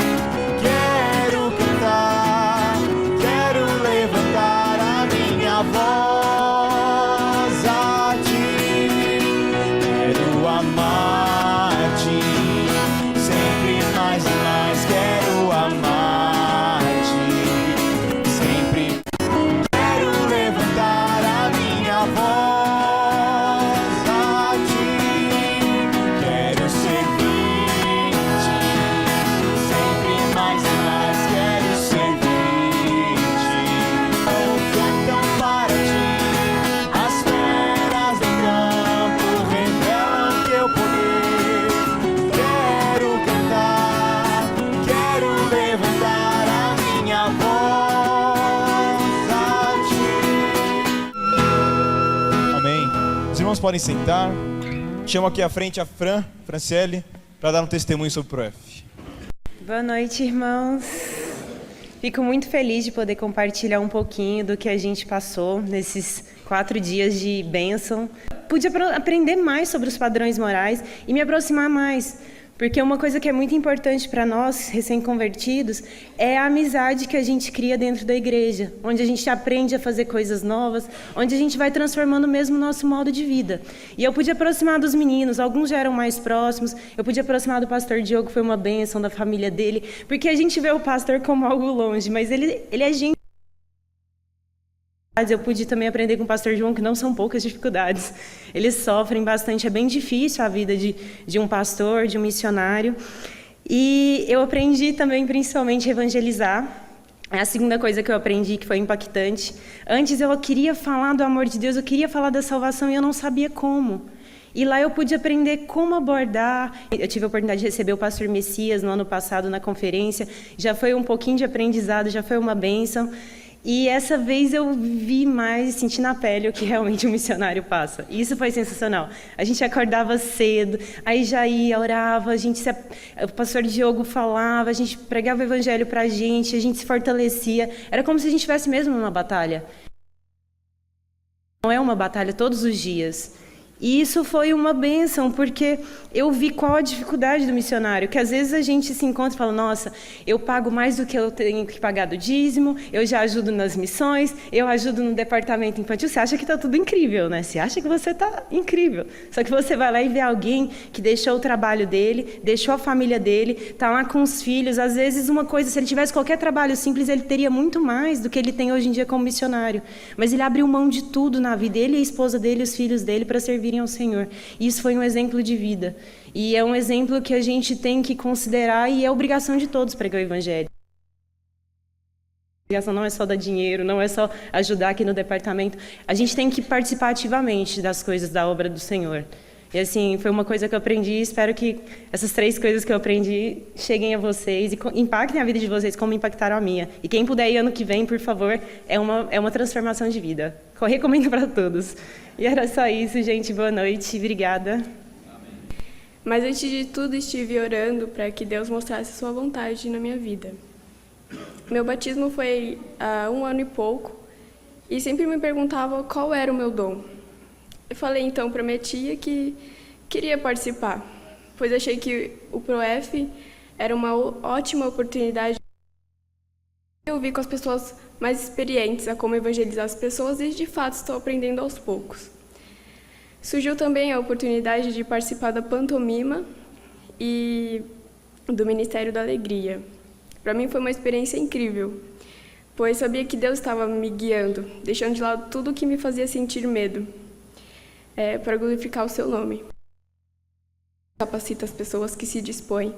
S5: Quero cantar, quero levantar a minha voz a ti. Quero amar-te, sempre mais e mais. Quero amar-te, sempre. Quero levantar a minha voz a ti. Quero servir-te, sempre mais e mais. Quero servir-te. Cantam para ti, as feras do campo revelam teu poder. Quero cantar, quero levantar a minha voz a ti.
S12: Amém. Os irmãos podem sentar. Chamo aqui à frente a Franciele, para dar um testemunho sobre o ProF.
S3: Boa noite, irmãos. Fico muito feliz de poder compartilhar um pouquinho do que a gente passou nesses 4 dias de bênção. Pude aprender mais sobre os padrões morais e me aproximar mais, porque uma coisa que é muito importante para nós, recém-convertidos, é a amizade que a gente cria dentro da igreja, onde a gente aprende a fazer coisas novas, onde a gente vai transformando mesmo o nosso modo de vida. E eu pude aproximar dos meninos, alguns já eram mais próximos, eu pude aproximar do pastor Diogo, foi uma bênção, da família dele, porque a gente vê o pastor como algo longe, mas ele é gente. Eu pude também aprender com o pastor João que não são poucas dificuldades. Eles sofrem bastante, é bem difícil a vida de um pastor, de um missionário. E eu aprendi também, principalmente, a evangelizar. É a segunda coisa que eu aprendi, que foi impactante. Antes eu queria falar do amor de Deus, eu queria falar da salvação e eu não sabia como. E lá eu pude aprender como abordar. Eu tive a oportunidade de receber o pastor Messias no ano passado na conferência. Já foi um pouquinho de aprendizado, já foi uma bênção. E essa vez eu vi mais, senti na pele o que realmente um missionário passa. E isso foi sensacional. A gente acordava cedo, aí já ia, orava, o pastor Diogo falava, a gente pregava o evangelho pra gente, a gente se fortalecia. Era como se a gente estivesse mesmo numa batalha. Não é uma batalha todos os dias. E isso foi uma bênção, porque eu vi qual a dificuldade do missionário, que às vezes a gente se encontra e fala, nossa, eu pago mais do que eu tenho que pagar do dízimo, eu já ajudo nas missões, eu ajudo no departamento infantil. Você acha que está tudo incrível, né? Você acha que você está incrível. Só que você vai lá e vê alguém que deixou o trabalho dele, deixou a família dele, está lá com os filhos. Às vezes uma coisa, se ele tivesse qualquer trabalho simples, ele teria muito mais do que ele tem hoje em dia como missionário. Mas ele abriu mão de tudo na vida, ele e a esposa dele, os filhos dele, para servir ao Senhor. E isso foi um exemplo de vida. E é um exemplo que a gente tem que considerar e é obrigação de todos pregar o evangelho. A obrigação não é só dar dinheiro, não é só ajudar aqui no departamento. A gente tem que participar ativamente das coisas da obra do Senhor. E assim, foi uma coisa que eu aprendi, espero que essas 3 coisas que eu aprendi cheguem a vocês e impactem a vida de vocês como impactaram a minha. E quem puder ir ano que vem, por favor, é uma transformação de vida. Eu recomendo para todos. E era só isso, gente. Boa noite. Obrigada.
S22: Mas antes de tudo, estive orando para que Deus mostrasse sua vontade na minha vida. Meu batismo foi há 1 ano e pouco e sempre me perguntava qual era o meu dom. Eu falei então para minha tia que queria participar, pois achei que o ProF era uma ótima oportunidade de ouvir com as pessoas mais experientes a como evangelizar as pessoas e de fato estou aprendendo aos poucos. Surgiu também a oportunidade de participar da pantomima e do Ministério da Alegria. Para mim foi uma experiência incrível, pois sabia que Deus estava me guiando, deixando de lado tudo o que me fazia sentir medo. Para glorificar o seu nome. Capacita as pessoas que se dispõem.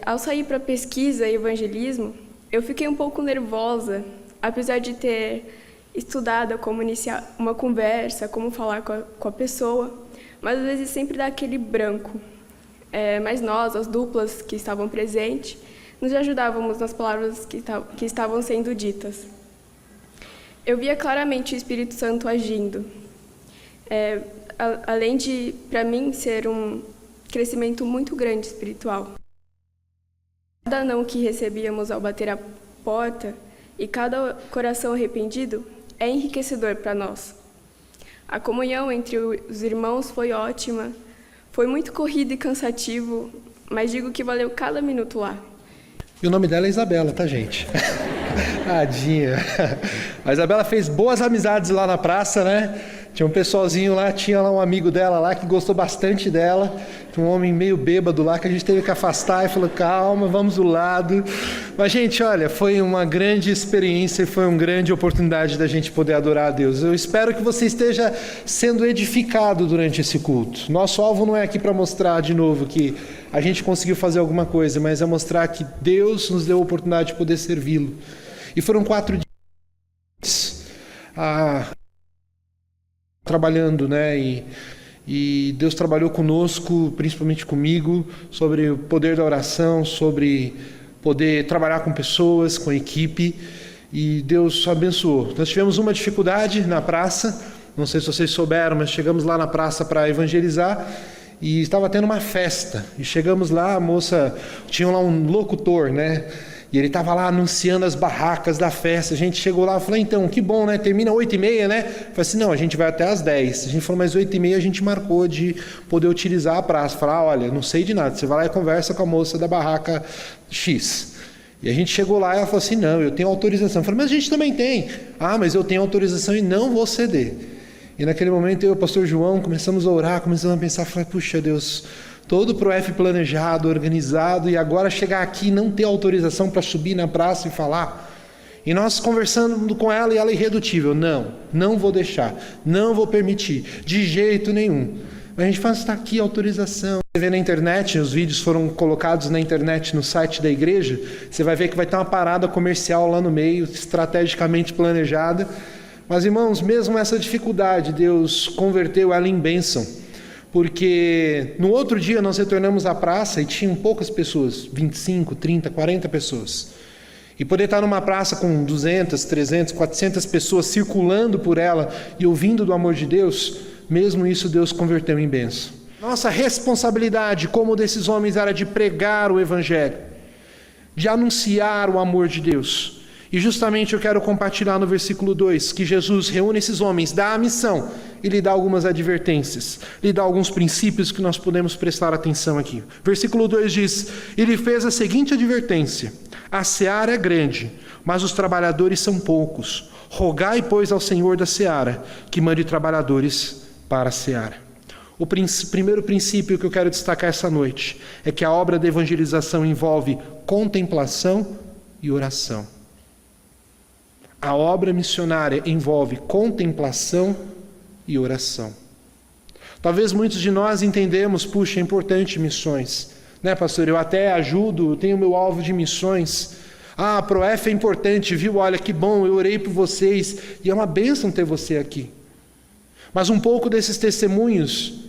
S22: Ao sair para pesquisa e evangelismo, eu fiquei um pouco nervosa, apesar de ter estudado como iniciar uma conversa, como falar com a pessoa, mas às vezes sempre dá aquele branco. Mas nós, as duplas que estavam presentes, nos ajudávamos nas palavras que estavam sendo ditas. eu via claramente o Espírito Santo agindo. Além de, para mim, ser um crescimento muito grande espiritual. Cada não que recebíamos ao bater a porta e cada coração arrependido é enriquecedor para nós. A comunhão entre os irmãos foi ótima, foi muito corrido e cansativo, mas digo que valeu cada minuto lá.
S1: E o nome dela é Isabela, tá, gente? Tadinha. A Isabela fez boas amizades lá na praça, né? Tinha um pessoalzinho lá, tinha lá um amigo dela lá que gostou bastante dela. Tinha um homem meio bêbado lá que a gente teve que afastar e falou, calma, vamos do lado. Mas, gente, olha, foi uma grande experiência e foi uma grande oportunidade da gente poder adorar a Deus. Eu espero que você esteja sendo edificado durante esse culto. Nosso alvo não é aqui para mostrar de novo que a gente conseguiu fazer alguma coisa, mas é mostrar que Deus nos deu a oportunidade de poder servi-lo. E foram 4 dias trabalhando, né? E Deus trabalhou conosco, principalmente comigo, sobre o poder da oração, sobre poder trabalhar com pessoas, com a equipe, e Deus abençoou. Nós tivemos uma dificuldade na praça, não sei se vocês souberam, mas chegamos lá na praça para evangelizar, e estava tendo uma festa, e chegamos lá, a moça, tinha lá um locutor, né? E ele estava lá anunciando as barracas da festa. A gente chegou lá e falou, então, que bom, né? Termina 8h30, né? Falei assim, não, a gente vai até às 10. A gente falou, mas 8h30 a gente marcou de poder utilizar a praça. Falar, olha, não sei de nada. Você vai lá e conversa com a moça da barraca X. E a gente chegou lá e ela falou assim, não, eu tenho autorização. Eu falei, mas a gente também tem. Ah, mas eu tenho autorização e não vou ceder. E naquele momento eu e o pastor João começamos a orar, começamos a pensar, falei, puxa Deus, todo o ProF planejado, organizado, e agora chegar aqui e não ter autorização para subir na praça e falar. E nós conversando com ela e ela irredutível, não vou deixar, não vou permitir, de jeito nenhum. A gente fala, está aqui a autorização. Você vê na internet, os vídeos foram colocados na internet no site da igreja, você vai ver que vai ter uma parada comercial lá no meio, estrategicamente planejada. Mas irmãos, mesmo essa dificuldade, Deus converteu ela em bênção. Porque no outro dia nós retornamos à praça e tinham poucas pessoas, 25, 30, 40 pessoas. E poder estar numa praça com 200, 300, 400 pessoas circulando por ela e ouvindo do amor de Deus, mesmo isso Deus converteu em bênção. Nossa responsabilidade como desses homens era de pregar o Evangelho, de anunciar o amor de Deus. E justamente eu quero compartilhar no versículo 2, que Jesus reúne esses homens, dá a missão e lhe dá algumas advertências, lhe dá alguns princípios que nós podemos prestar atenção aqui. Versículo 2 diz, ele fez a seguinte advertência, a seara é grande, mas os trabalhadores são poucos. Rogai, pois, ao Senhor da seara, que mande trabalhadores para a seara. O primeiro princípio que eu quero destacar essa noite é que a obra de evangelização envolve contemplação e oração. A obra missionária envolve contemplação e oração. Talvez muitos de nós entendemos, puxa, é importante missões. Né, pastor? Eu até ajudo, eu tenho meu alvo de missões. Ah, a ProF é importante, viu? Olha, que bom, eu orei por vocês. E é uma bênção ter você aqui. Mas um pouco desses testemunhos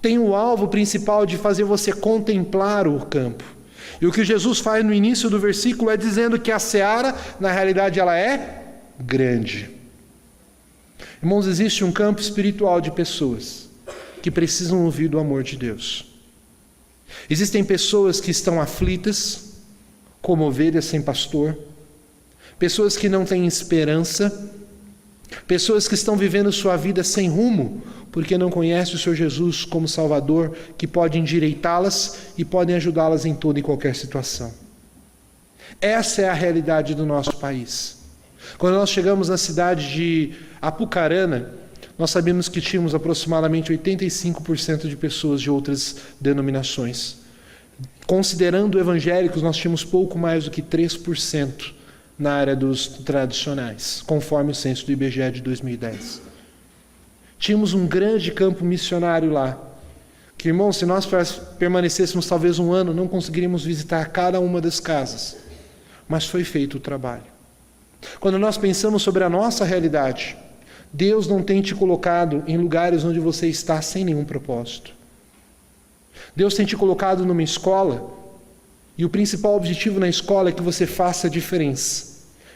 S1: tem o alvo principal de fazer você contemplar o campo. E o que Jesus faz no início do versículo é dizendo que a seara, na realidade, ela é grande. Irmãos, existe um campo espiritual de pessoas que precisam ouvir do amor de Deus. Existem pessoas que estão aflitas, como ovelhas sem pastor, pessoas que não têm esperança, pessoas que estão vivendo sua vida sem rumo, porque não conhecem o Senhor Jesus como Salvador, que pode endireitá-las e podem ajudá-las em toda e qualquer situação. Essa é a realidade do nosso país. Quando nós chegamos na cidade de Apucarana, nós sabíamos que tínhamos aproximadamente 85% de pessoas de outras denominações. Considerando evangélicos, nós tínhamos pouco mais do que 3% na área dos tradicionais, conforme o censo do IBGE de 2010. Tínhamos um grande campo missionário lá, que, irmãos, se nós permanecêssemos talvez um ano, não conseguiríamos visitar cada uma das casas, mas foi feito o trabalho. Quando nós pensamos sobre a nossa realidade, Deus não tem te colocado em lugares onde você está sem nenhum propósito. Deus tem te colocado numa escola, e o principal objetivo na escola é que você faça a diferença.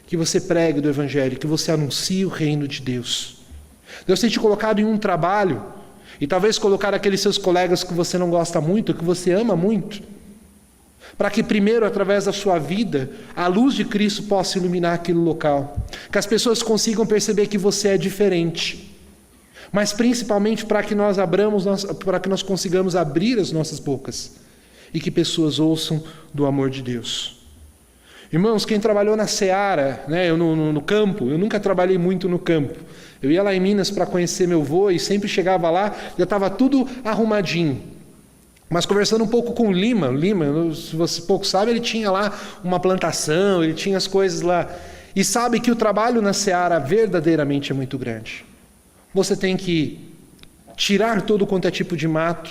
S1: que você pregue do Evangelho, que você anuncie o reino de Deus. Deus tem te colocado em um trabalho, e talvez colocar aqueles seus colegas que você não gosta muito, que você ama muito, para que primeiro, através da sua vida, a luz de Cristo possa iluminar aquele local, que as pessoas consigam perceber que você é diferente, mas principalmente para que nós consigamos abrir as nossas bocas e que pessoas ouçam do amor de Deus. Irmãos, quem trabalhou na seara, né, no campo, eu nunca trabalhei muito no campo. Eu ia lá em Minas para conhecer meu avô e sempre chegava lá, já estava tudo arrumadinho. Mas conversando um pouco com o Lima, se você pouco sabe, ele tinha lá uma plantação, ele tinha as coisas lá. E sabe que o trabalho na seara verdadeiramente é muito grande. Você tem que tirar todo quanto é tipo de mato.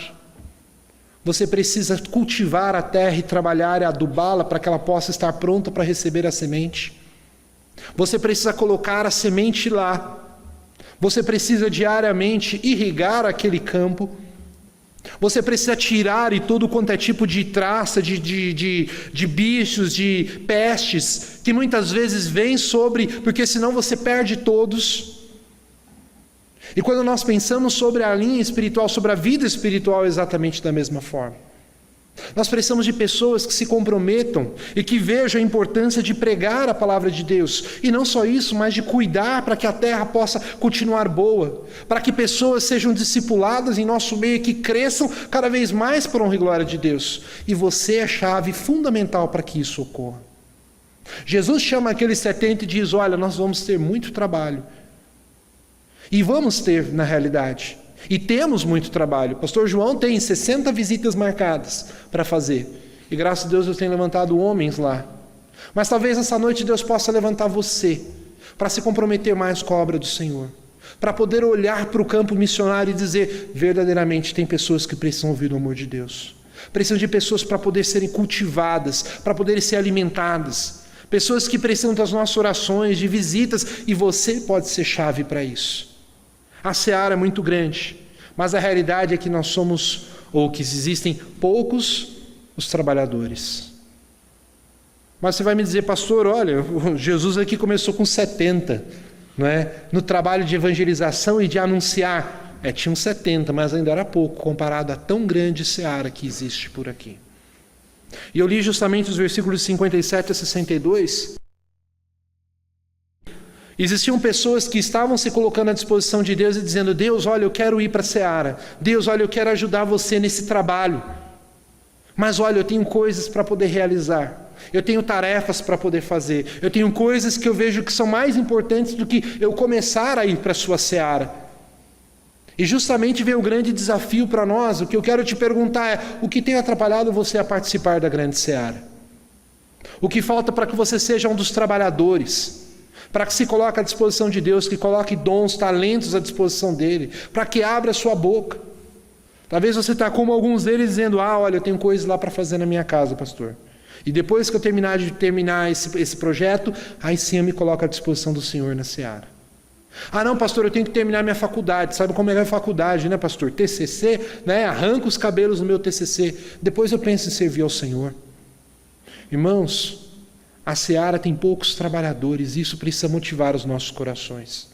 S1: Você precisa cultivar a terra e trabalhar e adubá-la para que ela possa estar pronta para receber a semente. Você precisa colocar a semente lá. Você precisa diariamente irrigar aquele campo. Você precisa tirar e todo quanto é tipo de traça, de bichos, de pestes, que muitas vezes vêm porque senão você perde todos. E quando nós pensamos sobre a linha espiritual, sobre a vida espiritual, é exatamente da mesma forma. Nós precisamos de pessoas que se comprometam e que vejam a importância de pregar a palavra de Deus. E não só isso, mas de cuidar para que a terra possa continuar boa, para que pessoas sejam discipuladas em nosso meio e que cresçam cada vez mais por honra e glória de Deus. E você é a chave fundamental para que isso ocorra. Jesus chama aqueles 70 e diz: olha, nós vamos ter muito trabalho. E vamos ter, na realidade. E temos muito trabalho. O pastor João tem 60 visitas marcadas para fazer. E graças a Deus eu tenho levantado homens lá. Mas talvez essa noite Deus possa levantar você para se comprometer mais com a obra do Senhor. Para poder olhar para o campo missionário e dizer: verdadeiramente tem pessoas que precisam ouvir o amor de Deus. Precisam de pessoas para poder serem cultivadas, para poderem ser alimentadas. Pessoas que precisam das nossas orações, de visitas. E você pode ser chave para isso. A seara é muito grande, mas a realidade é que nós somos, ou que existem poucos os trabalhadores. Mas você vai me dizer: pastor, olha, Jesus aqui começou com 70, não é? No trabalho de evangelização e de anunciar. Tinham 70, mas ainda era pouco, comparado a tão grande seara que existe por aqui. E eu li justamente os versículos 57 a 62. Existiam pessoas que estavam se colocando à disposição de Deus e dizendo: Deus, olha, eu quero ir para a seara. Deus, olha, eu quero ajudar você nesse trabalho. Mas olha, eu tenho coisas para poder realizar. Eu tenho tarefas para poder fazer. Eu tenho coisas que eu vejo que são mais importantes do que eu começar a ir para a sua seara. E justamente veio o grande desafio para nós. O que eu quero te perguntar é: o que tem atrapalhado você a participar da grande seara? O que falta para que você seja um dos trabalhadores? Para que se coloque à disposição de Deus, que coloque dons, talentos à disposição dEle, para que abra a sua boca. Talvez você está como alguns deles dizendo: olha, eu tenho coisas lá para fazer na minha casa, pastor. E depois que eu terminar esse projeto, aí sim eu me coloco à disposição do Senhor na seara. Não, pastor, eu tenho que terminar minha faculdade. Sabe como é a faculdade, né, pastor? TCC, né? Arranco os cabelos no meu TCC. Depois eu penso em servir ao Senhor. Irmãos, a seara tem poucos trabalhadores, e isso precisa motivar os nossos corações.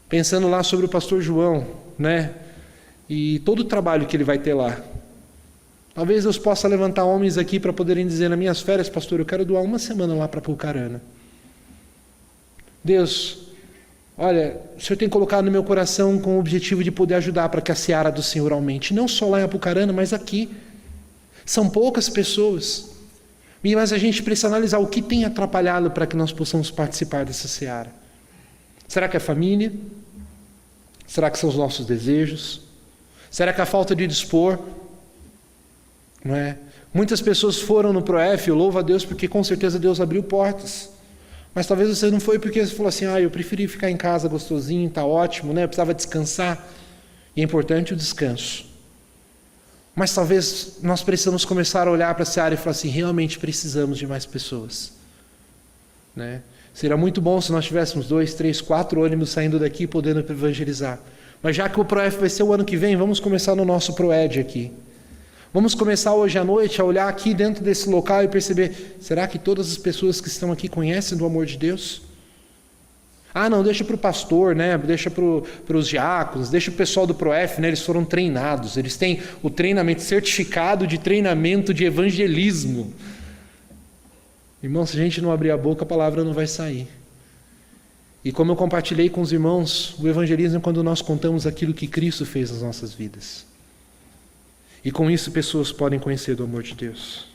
S1: Pensando lá sobre o pastor João, né? E todo o trabalho que ele vai ter lá. Talvez Deus possa levantar homens aqui para poderem dizer: nas minhas férias, pastor, eu quero doar uma semana lá para Apucarana. Deus, olha, o Senhor tem colocado no meu coração com o objetivo de poder ajudar para que a seara do Senhor aumente. Não só lá em Apucarana, mas aqui. São poucas pessoas. Mas a gente precisa analisar o que tem atrapalhado para que nós possamos participar dessa seara. Será que é a família? Será que são os nossos desejos? Será que é a falta de dispor? Não é? Muitas pessoas foram no ProF, eu louvo a Deus porque com certeza Deus abriu portas. Mas talvez você não foi porque você falou assim: eu preferi ficar em casa gostosinho, está ótimo, né? Eu precisava descansar. E é importante o descanso. Mas talvez nós precisamos começar a olhar para essa área e falar assim: realmente precisamos de mais pessoas. Né? Seria muito bom se nós tivéssemos 2, 3, 4 ônibus saindo daqui podendo evangelizar. Mas já que o ProF vai ser o ano que vem, vamos começar no nosso ProEd aqui. Vamos começar hoje à noite a olhar aqui dentro desse local e perceber, será que todas as pessoas que estão aqui conhecem do amor de Deus? Ah, não, deixa para o pastor, né? Deixa para os diáconos, deixa o pessoal do ProF, né? Eles foram treinados, eles têm o treinamento, certificado de treinamento de evangelismo. Irmão, se a gente não abrir a boca, a palavra não vai sair. E como eu compartilhei com os irmãos, o evangelismo é quando nós contamos aquilo que Cristo fez nas nossas vidas. E com isso pessoas podem conhecer do amor de Deus.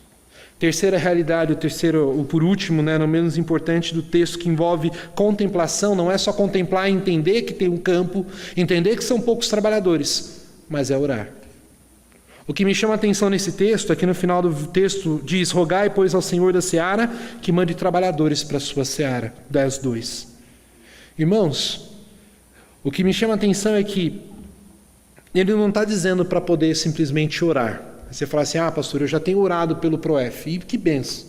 S1: Terceira realidade, o por último, né, não menos importante do texto, que envolve contemplação. Não é só contemplar e entender que tem um campo, entender que são poucos trabalhadores, mas é orar. O que me chama a atenção nesse texto, aqui no final do texto diz: rogai, pois, ao Senhor da seara que mande trabalhadores para a sua seara. 10:2. Irmãos, o que me chama a atenção é que ele não está dizendo para poder simplesmente orar. Você fala assim, pastor, eu já tenho orado pelo ProF, e que benção.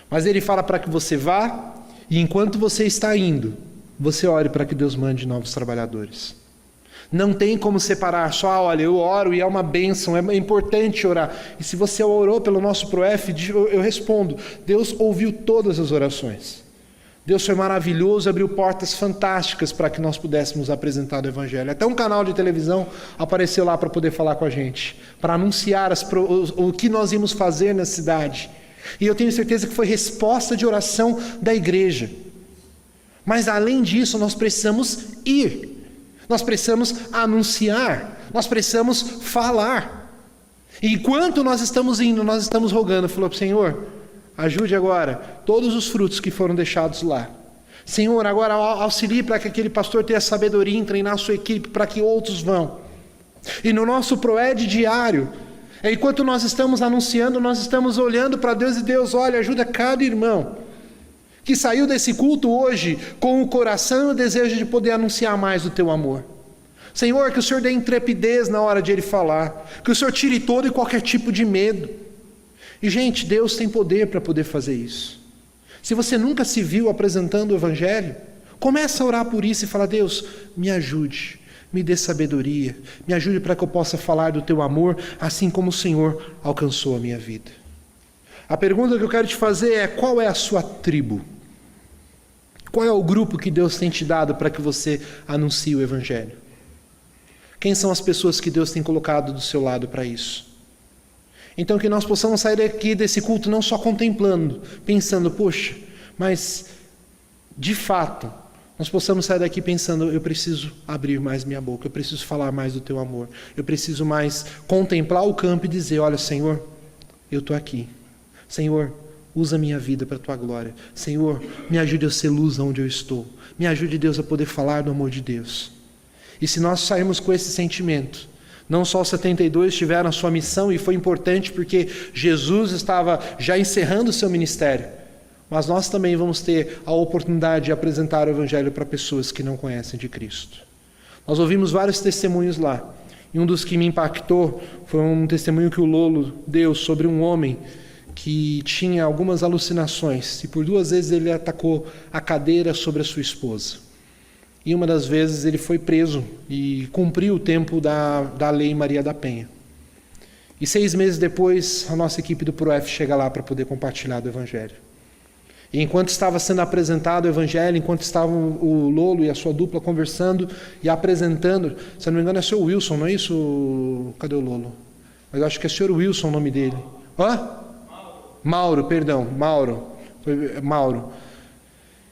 S1: Mas ele fala para que você vá, e enquanto você está indo, você ore para que Deus mande novos trabalhadores. Não tem como separar só, olha, eu oro e é uma bênção, é importante orar. E se você orou pelo nosso ProF, eu respondo, Deus ouviu todas as orações. Deus foi maravilhoso, abriu portas fantásticas para que nós pudéssemos apresentar o Evangelho. Até um canal de televisão apareceu lá para poder falar com a gente, para anunciar o que nós íamos fazer na cidade. E eu tenho certeza que foi resposta de oração da igreja. Mas além disso, nós precisamos ir. Nós precisamos anunciar. Nós precisamos falar. E enquanto nós estamos indo, nós estamos rogando. Falou para o Senhor, ajude agora todos os frutos que foram deixados lá. Senhor, agora auxilie para que aquele pastor tenha sabedoria em treinar a sua equipe, para que outros vão. E no nosso ProEd diário, enquanto nós estamos anunciando, nós estamos olhando para Deus e Deus, olha, ajuda cada irmão que saiu desse culto hoje com o coração e o desejo de poder anunciar mais do teu amor. Senhor, que o Senhor dê intrepidez na hora de ele falar, que o Senhor tire todo e qualquer tipo de medo. E, gente, Deus tem poder para poder fazer isso. Se você nunca se viu apresentando o Evangelho, começa a orar por isso e fala, Deus, me ajude, me dê sabedoria, me ajude para que eu possa falar do teu amor, assim como o Senhor alcançou a minha vida. A pergunta que eu quero te fazer é, qual é a sua tribo? Qual é o grupo que Deus tem te dado para que você anuncie o Evangelho? Quem são as pessoas que Deus tem colocado do seu lado para isso? Então que nós possamos sair daqui desse culto não só contemplando, pensando, poxa, mas de fato, nós possamos sair daqui pensando, eu preciso abrir mais minha boca, eu preciso falar mais do teu amor, eu preciso mais contemplar o campo e dizer, olha Senhor, eu estou aqui. Senhor, usa a minha vida para a tua glória. Senhor, me ajude a ser luz onde eu estou. Me ajude, Deus, a poder falar do amor de Deus. E se nós sairmos com esse sentimento, não só os 72 tiveram a sua missão e foi importante porque Jesus estava já encerrando o seu ministério, mas nós também vamos ter a oportunidade de apresentar o Evangelho para pessoas que não conhecem de Cristo. Nós ouvimos vários testemunhos lá, e um dos que me impactou foi um testemunho que o Lolo deu sobre um homem que tinha algumas alucinações e por 2 vezes ele atacou a cadeira sobre a sua esposa. E uma das vezes ele foi preso e cumpriu o tempo da Lei Maria da Penha. E 6 meses depois, a nossa equipe do ProF chega lá para poder compartilhar do Evangelho. E enquanto estava sendo apresentado o Evangelho, enquanto estavam o Lolo e a sua dupla conversando e apresentando, se não me engano é o Sr. Wilson, não é isso? Cadê o Lolo? Mas eu acho que é o Sr. Wilson o nome dele. Mauro.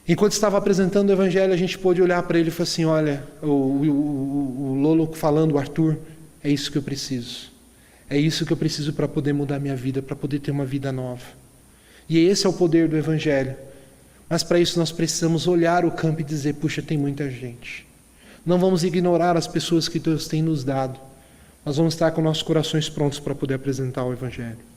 S1: Enquanto estava apresentando o Evangelho, a gente pôde olhar para ele e falar assim, olha, o Lolo falando, o Arthur, é isso que eu preciso. É isso que eu preciso para poder mudar minha vida, para poder ter uma vida nova. E esse é o poder do Evangelho. Mas para isso nós precisamos olhar o campo e dizer, puxa, tem muita gente. Não vamos ignorar as pessoas que Deus tem nos dado. Nós vamos estar com nossos corações prontos para poder apresentar o Evangelho.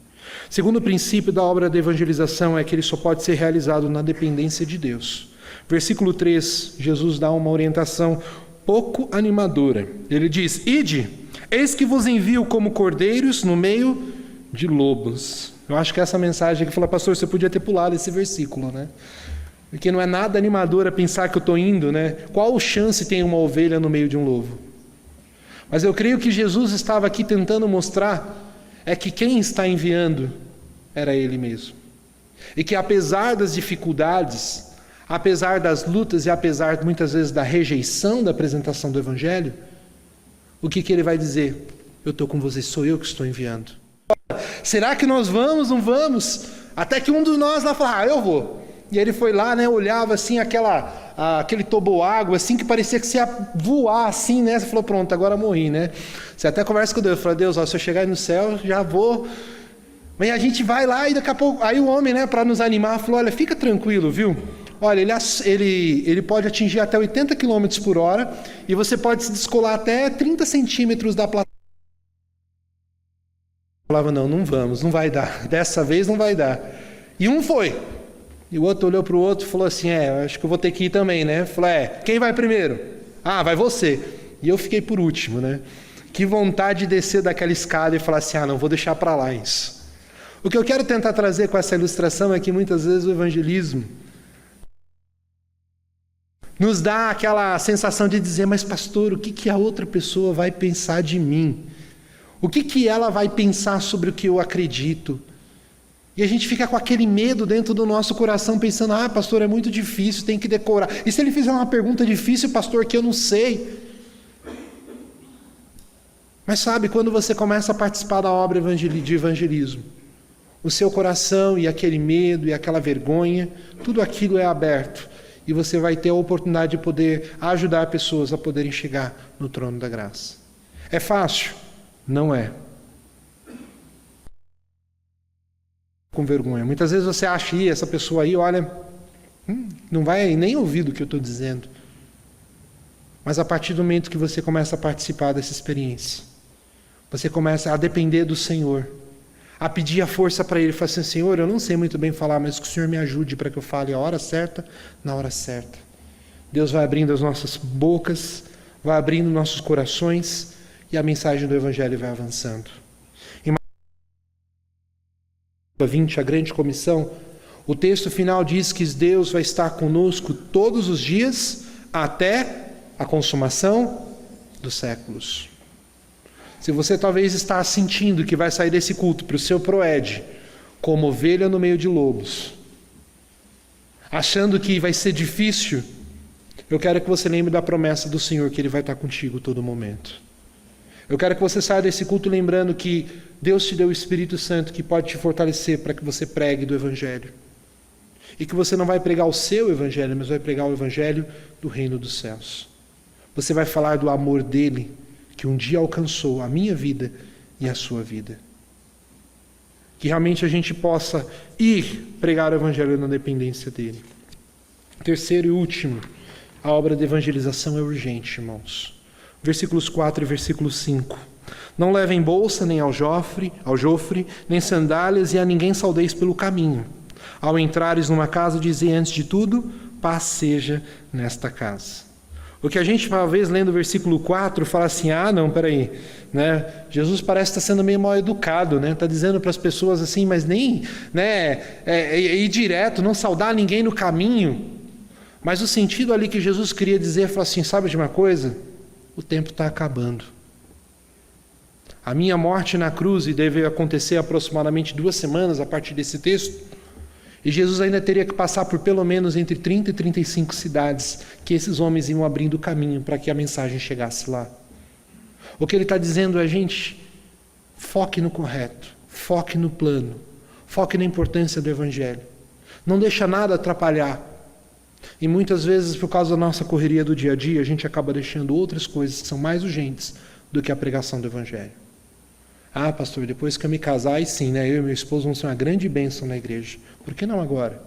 S1: Segundo princípio da obra de evangelização é que ele só pode ser realizado na dependência de Deus. Versículo 3, Jesus dá uma orientação pouco animadora. Ele diz, ide, eis que vos envio como cordeiros no meio de lobos. Eu acho que essa mensagem que fala, pastor, você podia ter pulado esse versículo, né? Porque não é nada animadora pensar que eu estou indo, né? Qual chance tem uma ovelha no meio de um lobo? Mas eu creio que Jesus estava aqui tentando mostrar é que quem está enviando era Ele mesmo. E que apesar das dificuldades, apesar das lutas e apesar muitas vezes da rejeição da apresentação do Evangelho, o que Ele vai dizer? Eu estou com vocês, sou eu que estou enviando. Será que nós vamos, não vamos? Até que um de nós lá fala, eu vou. E ele foi lá, né, olhava assim aquele toboágua, assim, que parecia que você ia voar, assim, né? Você falou, pronto, agora morri, né? Você até conversa com Deus, fala, Deus, ó, se eu chegar aí no céu, já vou. Mas a gente vai lá e daqui a pouco, aí o homem, né, para nos animar, falou, olha, fica tranquilo, viu? Olha, ele pode atingir até 80 km por hora e você pode se descolar até 30 centímetros da plataforma. Eu falava, não vamos, não vai dar, dessa vez não vai dar. E um foi. E o outro olhou para o outro e falou assim, acho que eu vou ter que ir também, né? Falou, quem vai primeiro? Ah, vai você. E eu fiquei por último, né? Que vontade de descer daquela escada e falar assim, não, vou deixar para lá isso. O que eu quero tentar trazer com essa ilustração é que muitas vezes o evangelismo nos dá aquela sensação de dizer, mas pastor, o que a outra pessoa vai pensar de mim? O que ela vai pensar sobre o que eu acredito? E a gente fica com aquele medo dentro do nosso coração, pensando, pastor, é muito difícil, tem que decorar. E se ele fizer uma pergunta difícil, pastor, que eu não sei? Mas sabe, quando você começa a participar da obra de evangelismo, o seu coração e aquele medo e aquela vergonha, tudo aquilo é aberto. E você vai ter a oportunidade de poder ajudar pessoas a poderem chegar no trono da graça. É fácil? Não é. Com vergonha. Muitas vezes você acha, essa pessoa aí, olha, não vai nem ouvir do que eu estou dizendo. Mas a partir do momento que você começa a participar dessa experiência, você começa a depender do Senhor, a pedir a força para Ele, falar assim, Senhor, eu não sei muito bem falar, mas que o Senhor me ajude para que eu fale a hora certa, na hora certa. Deus vai abrindo as nossas bocas, vai abrindo nossos corações e a mensagem do Evangelho vai avançando. Em 20, a grande comissão, o texto final diz que Deus vai estar conosco todos os dias até a consumação dos séculos. Se você talvez está sentindo que vai sair desse culto para o seu proed como ovelha no meio de lobos, achando que vai ser difícil, eu quero que você lembre da promessa do Senhor que Ele vai estar contigo todo momento. Eu quero que você saia desse culto lembrando que Deus te deu o Espírito Santo que pode te fortalecer para que você pregue do Evangelho. E que você não vai pregar o seu Evangelho, mas vai pregar o Evangelho do reino dos céus. Você vai falar do amor dEle, que um dia alcançou a minha vida e a sua vida. Que realmente a gente possa ir pregar o Evangelho na dependência dEle. Terceiro e último, a obra de evangelização é urgente, irmãos. Versículos 4 e versículo 5. Não levem bolsa, nem aljofre, nem sandálias, e a ninguém saudeis pelo caminho. Ao entrares numa casa, dizei antes de tudo, paz seja nesta casa. O que a gente, uma vez lendo o versículo 4, fala assim, não, peraí, né? Jesus parece estar sendo meio mal educado, né? Está dizendo para as pessoas assim, mas nem, né, ir direto, não saudar ninguém no caminho. Mas o sentido ali que Jesus queria dizer, fala assim, sabe de uma coisa? O tempo está acabando. A minha morte na cruz, e deve acontecer aproximadamente 2 semanas a partir desse texto, e Jesus ainda teria que passar por pelo menos entre 30 e 35 cidades que esses homens iam abrindo o caminho para que a mensagem chegasse lá. O que ele está dizendo é, gente, foque no correto, foque no plano, foque na importância do Evangelho. Não deixa nada atrapalhar. E muitas vezes, por causa da nossa correria do dia a dia, a gente acaba deixando outras coisas que são mais urgentes do que a pregação do Evangelho. Pastor, depois que eu me casar, aí sim, né, eu e meu esposo vamos ser uma grande bênção na igreja. Por que não agora?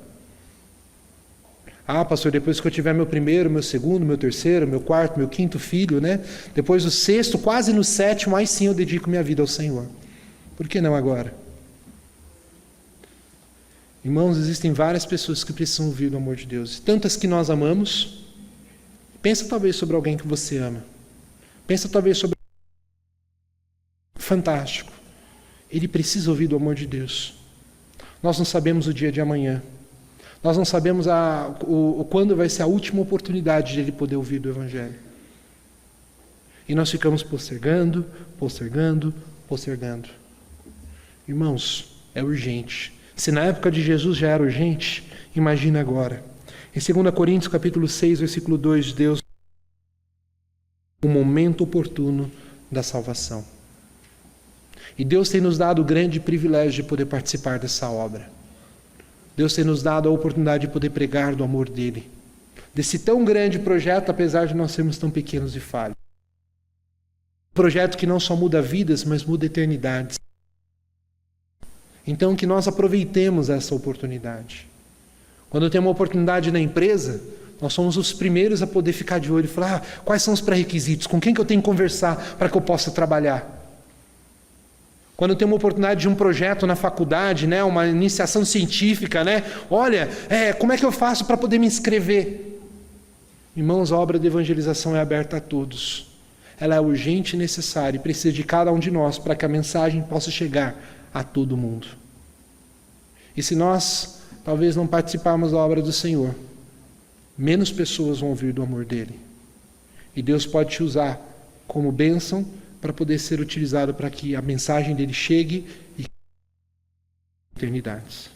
S1: Pastor, depois que eu tiver meu primeiro, meu segundo, meu terceiro, meu quarto, meu quinto filho, né? Depois do 6º, quase no 7º, aí sim eu dedico minha vida ao Senhor. Por que não agora? Irmãos, existem várias pessoas que precisam ouvir do amor de Deus. Tantas que nós amamos. Pensa talvez sobre alguém que você ama. Pensa talvez sobre... Fantástico. Ele precisa ouvir do amor de Deus. Nós não sabemos o dia de amanhã. Nós não sabemos quando vai ser a última oportunidade de ele poder ouvir do Evangelho. E nós ficamos postergando. Irmãos, é urgente. Se na época de Jesus já era urgente, imagina agora. Em 2 Coríntios capítulo 6, versículo 2, Deus, o momento oportuno da salvação. E Deus tem nos dado o grande privilégio de poder participar dessa obra. Deus tem nos dado a oportunidade de poder pregar do amor dele. Desse tão grande projeto, apesar de nós sermos tão pequenos e falhos. Um projeto que não só muda vidas, mas muda eternidades. Então que nós aproveitemos essa oportunidade. Quando tem uma oportunidade na empresa, nós somos os primeiros a poder ficar de olho e falar, quais são os pré-requisitos, com quem que eu tenho que conversar para que eu possa trabalhar. Quando tem uma oportunidade de um projeto na faculdade, né, uma iniciação científica, né, olha, como é que eu faço para poder me inscrever? Irmãos, a obra de evangelização é aberta a todos. Ela é urgente e necessária e precisa de cada um de nós para que a mensagem possa chegar a todo mundo. E se nós talvez não participarmos da obra do Senhor, menos pessoas vão ouvir do amor dele. E Deus pode te usar como bênção para poder ser utilizado para que a mensagem dele chegue e eternidades.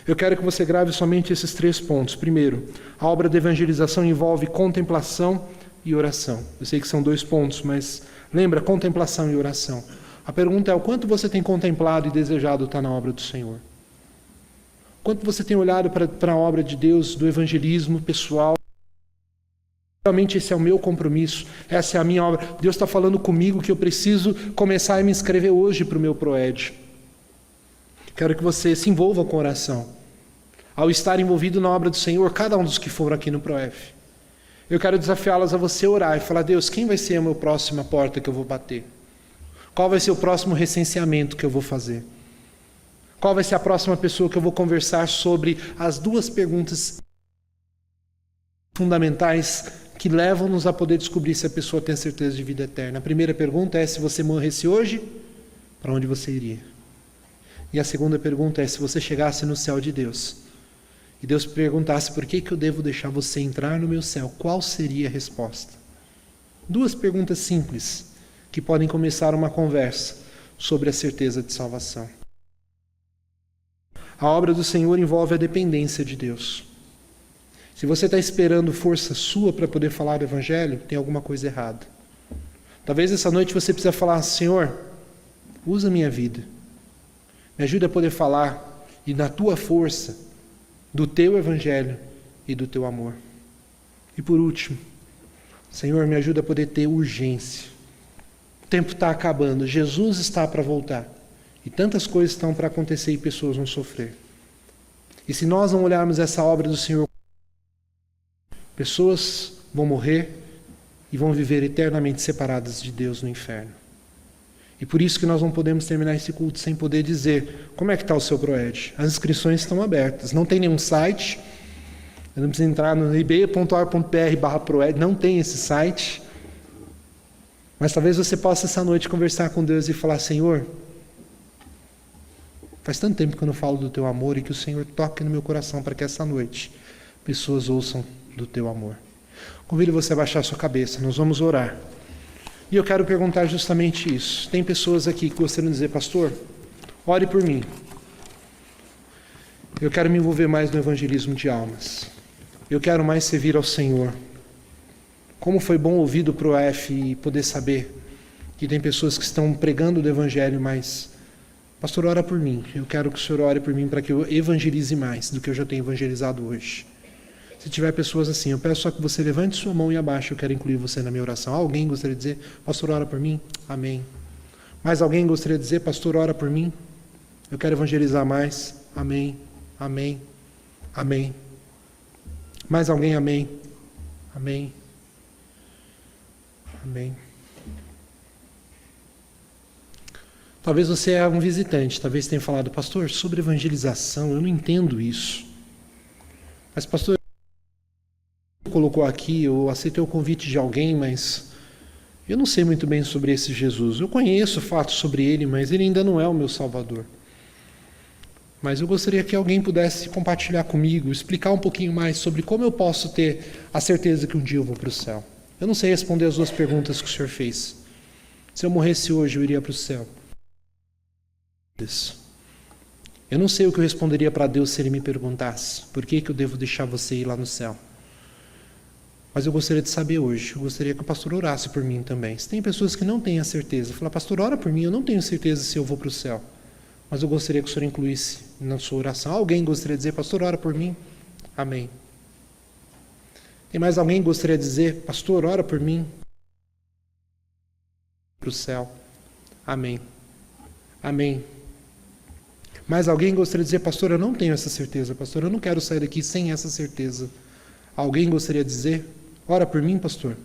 S1: Eu quero que você grave somente esses 3 pontos. Primeiro, a obra de evangelização envolve contemplação e oração. Eu sei que são 2 pontos, mas lembra, contemplação e oração. A pergunta é, o quanto você tem contemplado e desejado estar na obra do Senhor? Quanto você tem olhado para a obra de Deus, do evangelismo pessoal? Realmente esse é o meu compromisso, essa é a minha obra. Deus está falando comigo que eu preciso começar a me inscrever hoje para o meu ProEd. Quero que você se envolva com oração. Ao estar envolvido na obra do Senhor, cada um dos que foram aqui no ProEF, eu quero desafiá-las a você orar e falar, Deus, quem vai ser a minha próxima porta que eu vou bater? Qual vai ser o próximo recenseamento que eu vou fazer? Qual vai ser a próxima pessoa que eu vou conversar sobre as 2 perguntas fundamentais que levam-nos a poder descobrir se a pessoa tem a certeza de vida eterna? A primeira pergunta é, se você morresse hoje, para onde você iria? E a segunda pergunta é, se você chegasse no céu de Deus, e Deus perguntasse, por que eu devo deixar você entrar no meu céu? Qual seria a resposta? 2 perguntas simples, que podem começar uma conversa sobre a certeza de salvação. A obra do Senhor envolve a dependência de Deus. Se você está esperando força sua para poder falar do Evangelho, tem alguma coisa errada. Talvez essa noite você precisa falar, Senhor, usa a minha vida. Me ajuda a poder falar, e na tua força, do teu Evangelho e do teu amor. E por último, Senhor, me ajuda a poder ter urgência. O tempo está acabando, Jesus está para voltar. E tantas coisas estão para acontecer e pessoas vão sofrer. E se nós não olharmos essa obra do Senhor, pessoas vão morrer e vão viver eternamente separadas de Deus no inferno. E por isso que nós não podemos terminar esse culto sem poder dizer, como é que está o seu ProEd? As inscrições estão abertas, não tem nenhum site, não precisa entrar no ibe.org.br/proed, não tem esse site. Mas talvez você possa essa noite conversar com Deus e falar, Senhor, faz tanto tempo que eu não falo do teu amor e que o Senhor toque no meu coração para que essa noite pessoas ouçam do teu amor. Convido você a baixar a sua cabeça, nós vamos orar. E eu quero perguntar justamente isso. Tem pessoas aqui que gostariam de dizer, pastor, ore por mim. Eu quero me envolver mais no evangelismo de almas. Eu quero mais servir ao Senhor. Como foi bom ouvir do ProEF e poder saber que tem pessoas que estão pregando do Evangelho, mas, pastor, ora por mim. Eu quero que o Senhor ore por mim para que eu evangelize mais do que eu já tenho evangelizado hoje. Se tiver pessoas assim, eu peço só que você levante sua mão e abaixe, eu quero incluir você na minha oração. Alguém gostaria de dizer, pastor, ora por mim? Amém. Mais alguém gostaria de dizer, pastor, ora por mim? Eu quero evangelizar mais. Amém. Amém. Amém. Mais alguém? Amém. Amém. Amém. Talvez você é um visitante, talvez tenha falado, pastor, sobre evangelização, eu não entendo isso. Mas, pastor, colocou aqui, eu aceitei o convite de alguém, mas eu não sei muito bem sobre esse Jesus. Eu conheço fatos sobre ele, mas ele ainda não é o meu Salvador. Mas eu gostaria que alguém pudesse compartilhar comigo, explicar um pouquinho mais sobre como eu posso ter a certeza que um dia eu vou para o céu. Eu não sei responder as 2 perguntas que o senhor fez. Se eu morresse hoje, eu iria para o céu. Eu não sei o que eu responderia para Deus se Ele me perguntasse: por que eu devo deixar você ir lá no céu? Mas eu gostaria de saber hoje, eu gostaria que o pastor orasse por mim também. Se tem pessoas que não têm a certeza, falar: pastor, ora por mim, eu não tenho certeza se eu vou para o céu. Mas eu gostaria que o senhor incluísse na sua oração. Alguém gostaria de dizer: pastor, ora por mim? Amém. Tem mais alguém que gostaria de dizer: pastor, ora por mim? Para o céu. Amém. Amém. Mais alguém gostaria de dizer: pastor, eu não tenho essa certeza. Pastor, eu não quero sair daqui sem essa certeza. Alguém gostaria de dizer: ora por mim, pastor?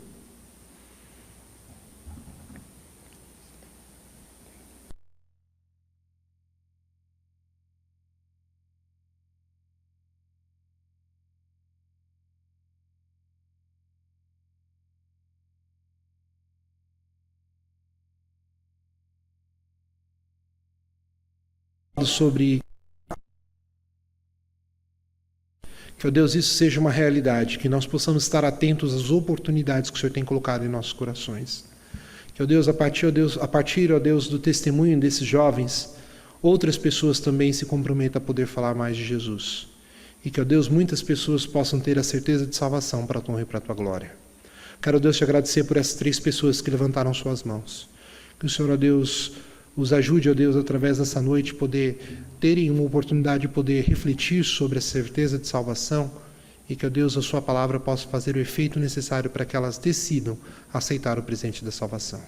S1: Sobre que, ó Deus, isso seja uma realidade, que nós possamos estar atentos às oportunidades que o Senhor tem colocado em nossos corações. Que, ó Deus, a partir, ó Deus, do testemunho desses jovens, outras pessoas também se comprometam a poder falar mais de Jesus. E que, ó Deus, muitas pessoas possam ter a certeza de salvação para a tua honra e para a tua glória. Quero, Deus, te agradecer por essas 3 pessoas que levantaram suas mãos. Que o Senhor, ó Deus, os ajude, ó Deus, através dessa noite, poder terem uma oportunidade de poder refletir sobre a certeza de salvação e que, ó Deus, a sua palavra possa fazer o efeito necessário para que elas decidam aceitar o presente da salvação.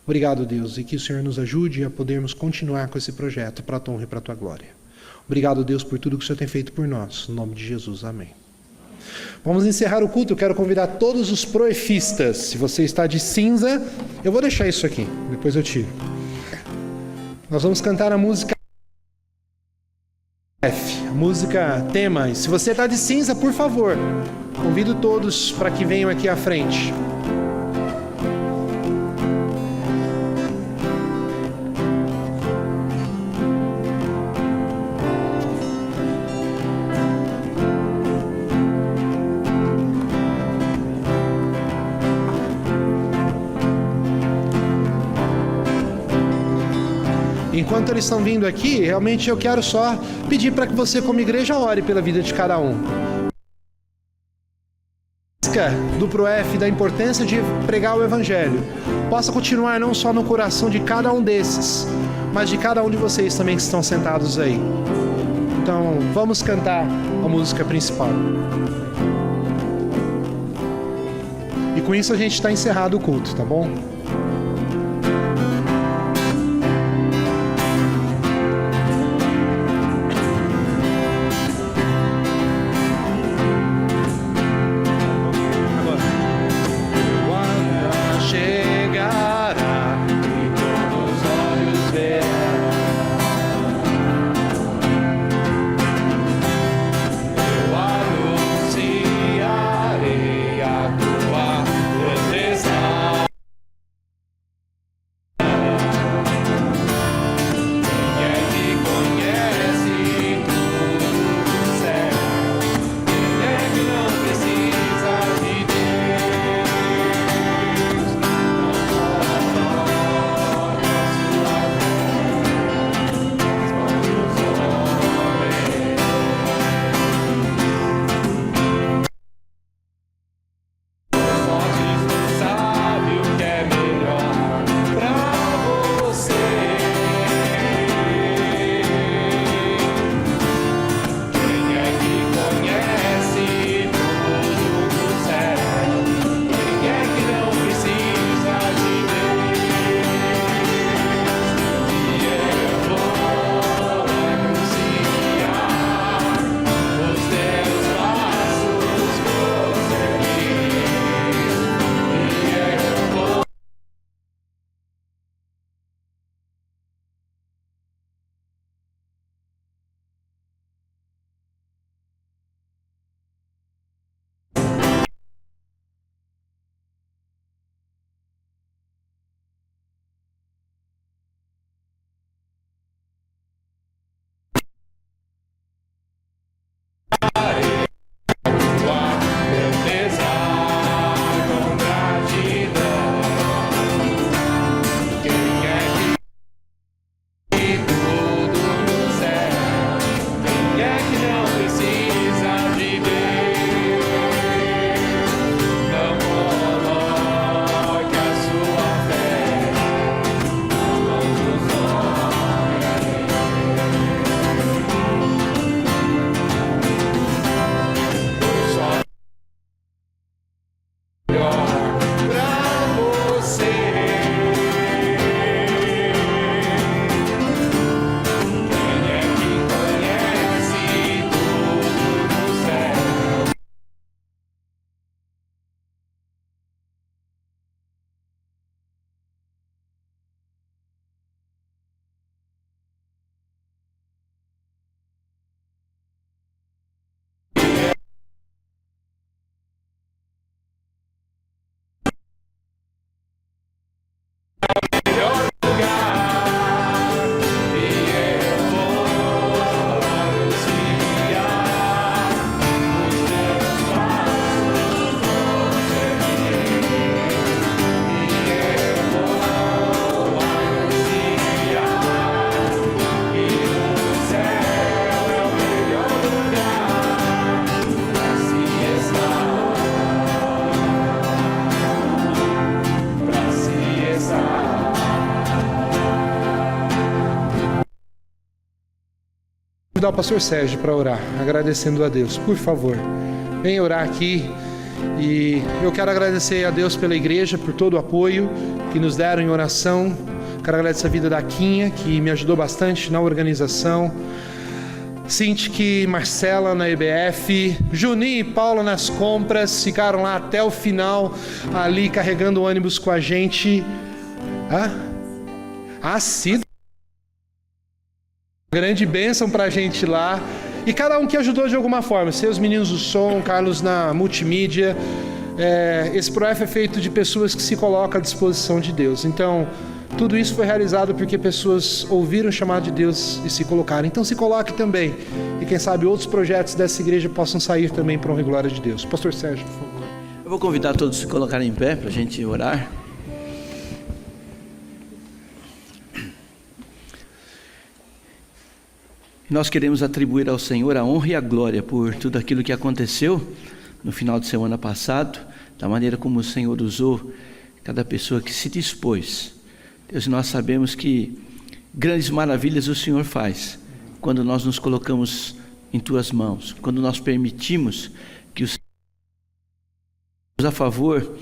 S1: Obrigado, Deus, e que o Senhor nos ajude a podermos continuar com esse projeto para a tua honra e para a tua glória. Obrigado, Deus, por tudo que o Senhor tem feito por nós. No nome de Jesus, amém. Vamos encerrar o culto. Eu quero convidar todos os proefistas. Se você está de cinza, eu vou deixar isso aqui, depois eu tiro. Nós vamos cantar a música F, a música tema. E se você está de cinza, por favor, convido todos para que venham aqui à frente. Enquanto eles estão vindo aqui, realmente eu quero só pedir para que você, como igreja, ore pela vida de cada um. Do ProF, da importância de pregar o Evangelho, possa continuar não só no coração de cada um desses, mas de cada um de vocês também que estão sentados aí. Então, vamos cantar a música principal. E com isso a gente está encerrado o culto, tá bom? Convidar o pastor Sérgio para orar, agradecendo a Deus. Por favor, venha orar aqui. E eu quero agradecer a Deus pela igreja, por todo o apoio que nos deram em oração. Quero agradecer a vida da Quinha, que me ajudou bastante na organização. Cinti, Marcela na EBF, Juninho e Paula nas compras, ficaram lá até o final, ali carregando o ônibus com a gente. Cida, grande bênção pra gente lá. E cada um que ajudou de alguma forma, seus meninos do som, Carlos na multimídia. Esse ProF é feito de pessoas que se colocam à disposição de Deus. Então, tudo isso foi realizado porque pessoas ouviram o chamado de Deus e se colocaram. Então se coloque também. E quem sabe outros projetos dessa igreja possam sair também para a honra e glória de Deus. Pastor Sérgio, por favor.
S4: Eu vou convidar todos a se colocarem em pé para a gente orar. Nós queremos atribuir ao Senhor a honra e a glória por tudo aquilo que aconteceu no final de semana passado, da maneira como o Senhor usou cada pessoa que se dispôs. Deus, nós sabemos que grandes maravilhas o Senhor faz quando nós nos colocamos em Tuas mãos, quando nós permitimos que o Senhor a favor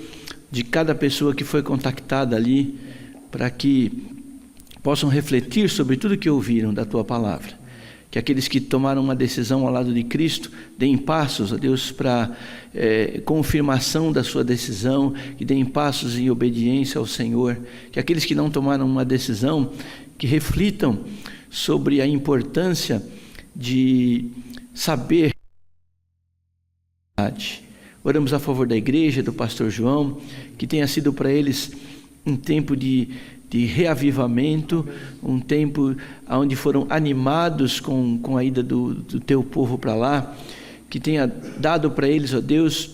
S4: de cada pessoa que foi contactada ali, para que possam refletir sobre tudo que ouviram da Tua palavra. Que aqueles que tomaram uma decisão ao lado de Cristo deem passos, ó Deus, para confirmação da sua decisão, que deem passos em obediência ao Senhor. Que aqueles que não tomaram uma decisão, que reflitam sobre a importância de saber. Oramos a favor da igreja, do pastor João, que tenha sido para eles um tempo de reavivamento, um tempo onde foram animados com a ida do Teu povo para lá, que tenha dado para eles, ó Deus,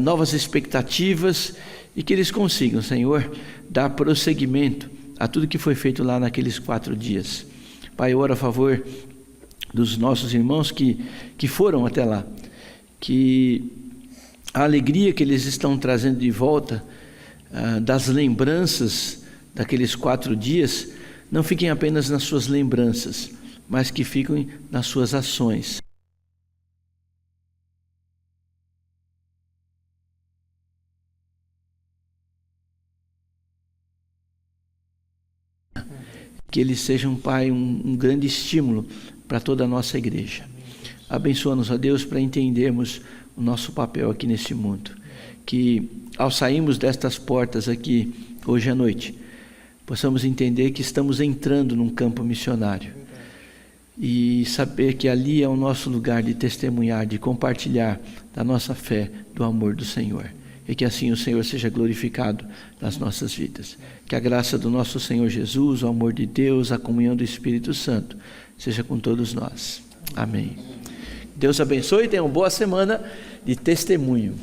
S4: novas expectativas e que eles consigam, Senhor, dar prosseguimento a tudo que foi feito lá naqueles 4 dias. Pai, eu oro a favor dos nossos irmãos que foram até lá, que a alegria que eles estão trazendo de volta, das lembranças daqueles 4 dias, não fiquem apenas nas suas lembranças, mas que fiquem nas suas ações. Que eles sejam, Pai, um grande estímulo para toda a nossa igreja. Abençoa-nos, ó Deus, para entendermos o nosso papel aqui nesse mundo. Que ao sairmos destas portas aqui, hoje à noite, possamos entender que estamos entrando num campo missionário e saber que ali é o nosso lugar de testemunhar, de compartilhar da nossa fé, do amor do Senhor, e que assim o Senhor seja glorificado nas nossas vidas. Que a graça do nosso Senhor Jesus, o amor de Deus, a comunhão do Espírito Santo seja com todos nós. Amém. Deus abençoe e tenha uma boa semana de testemunho.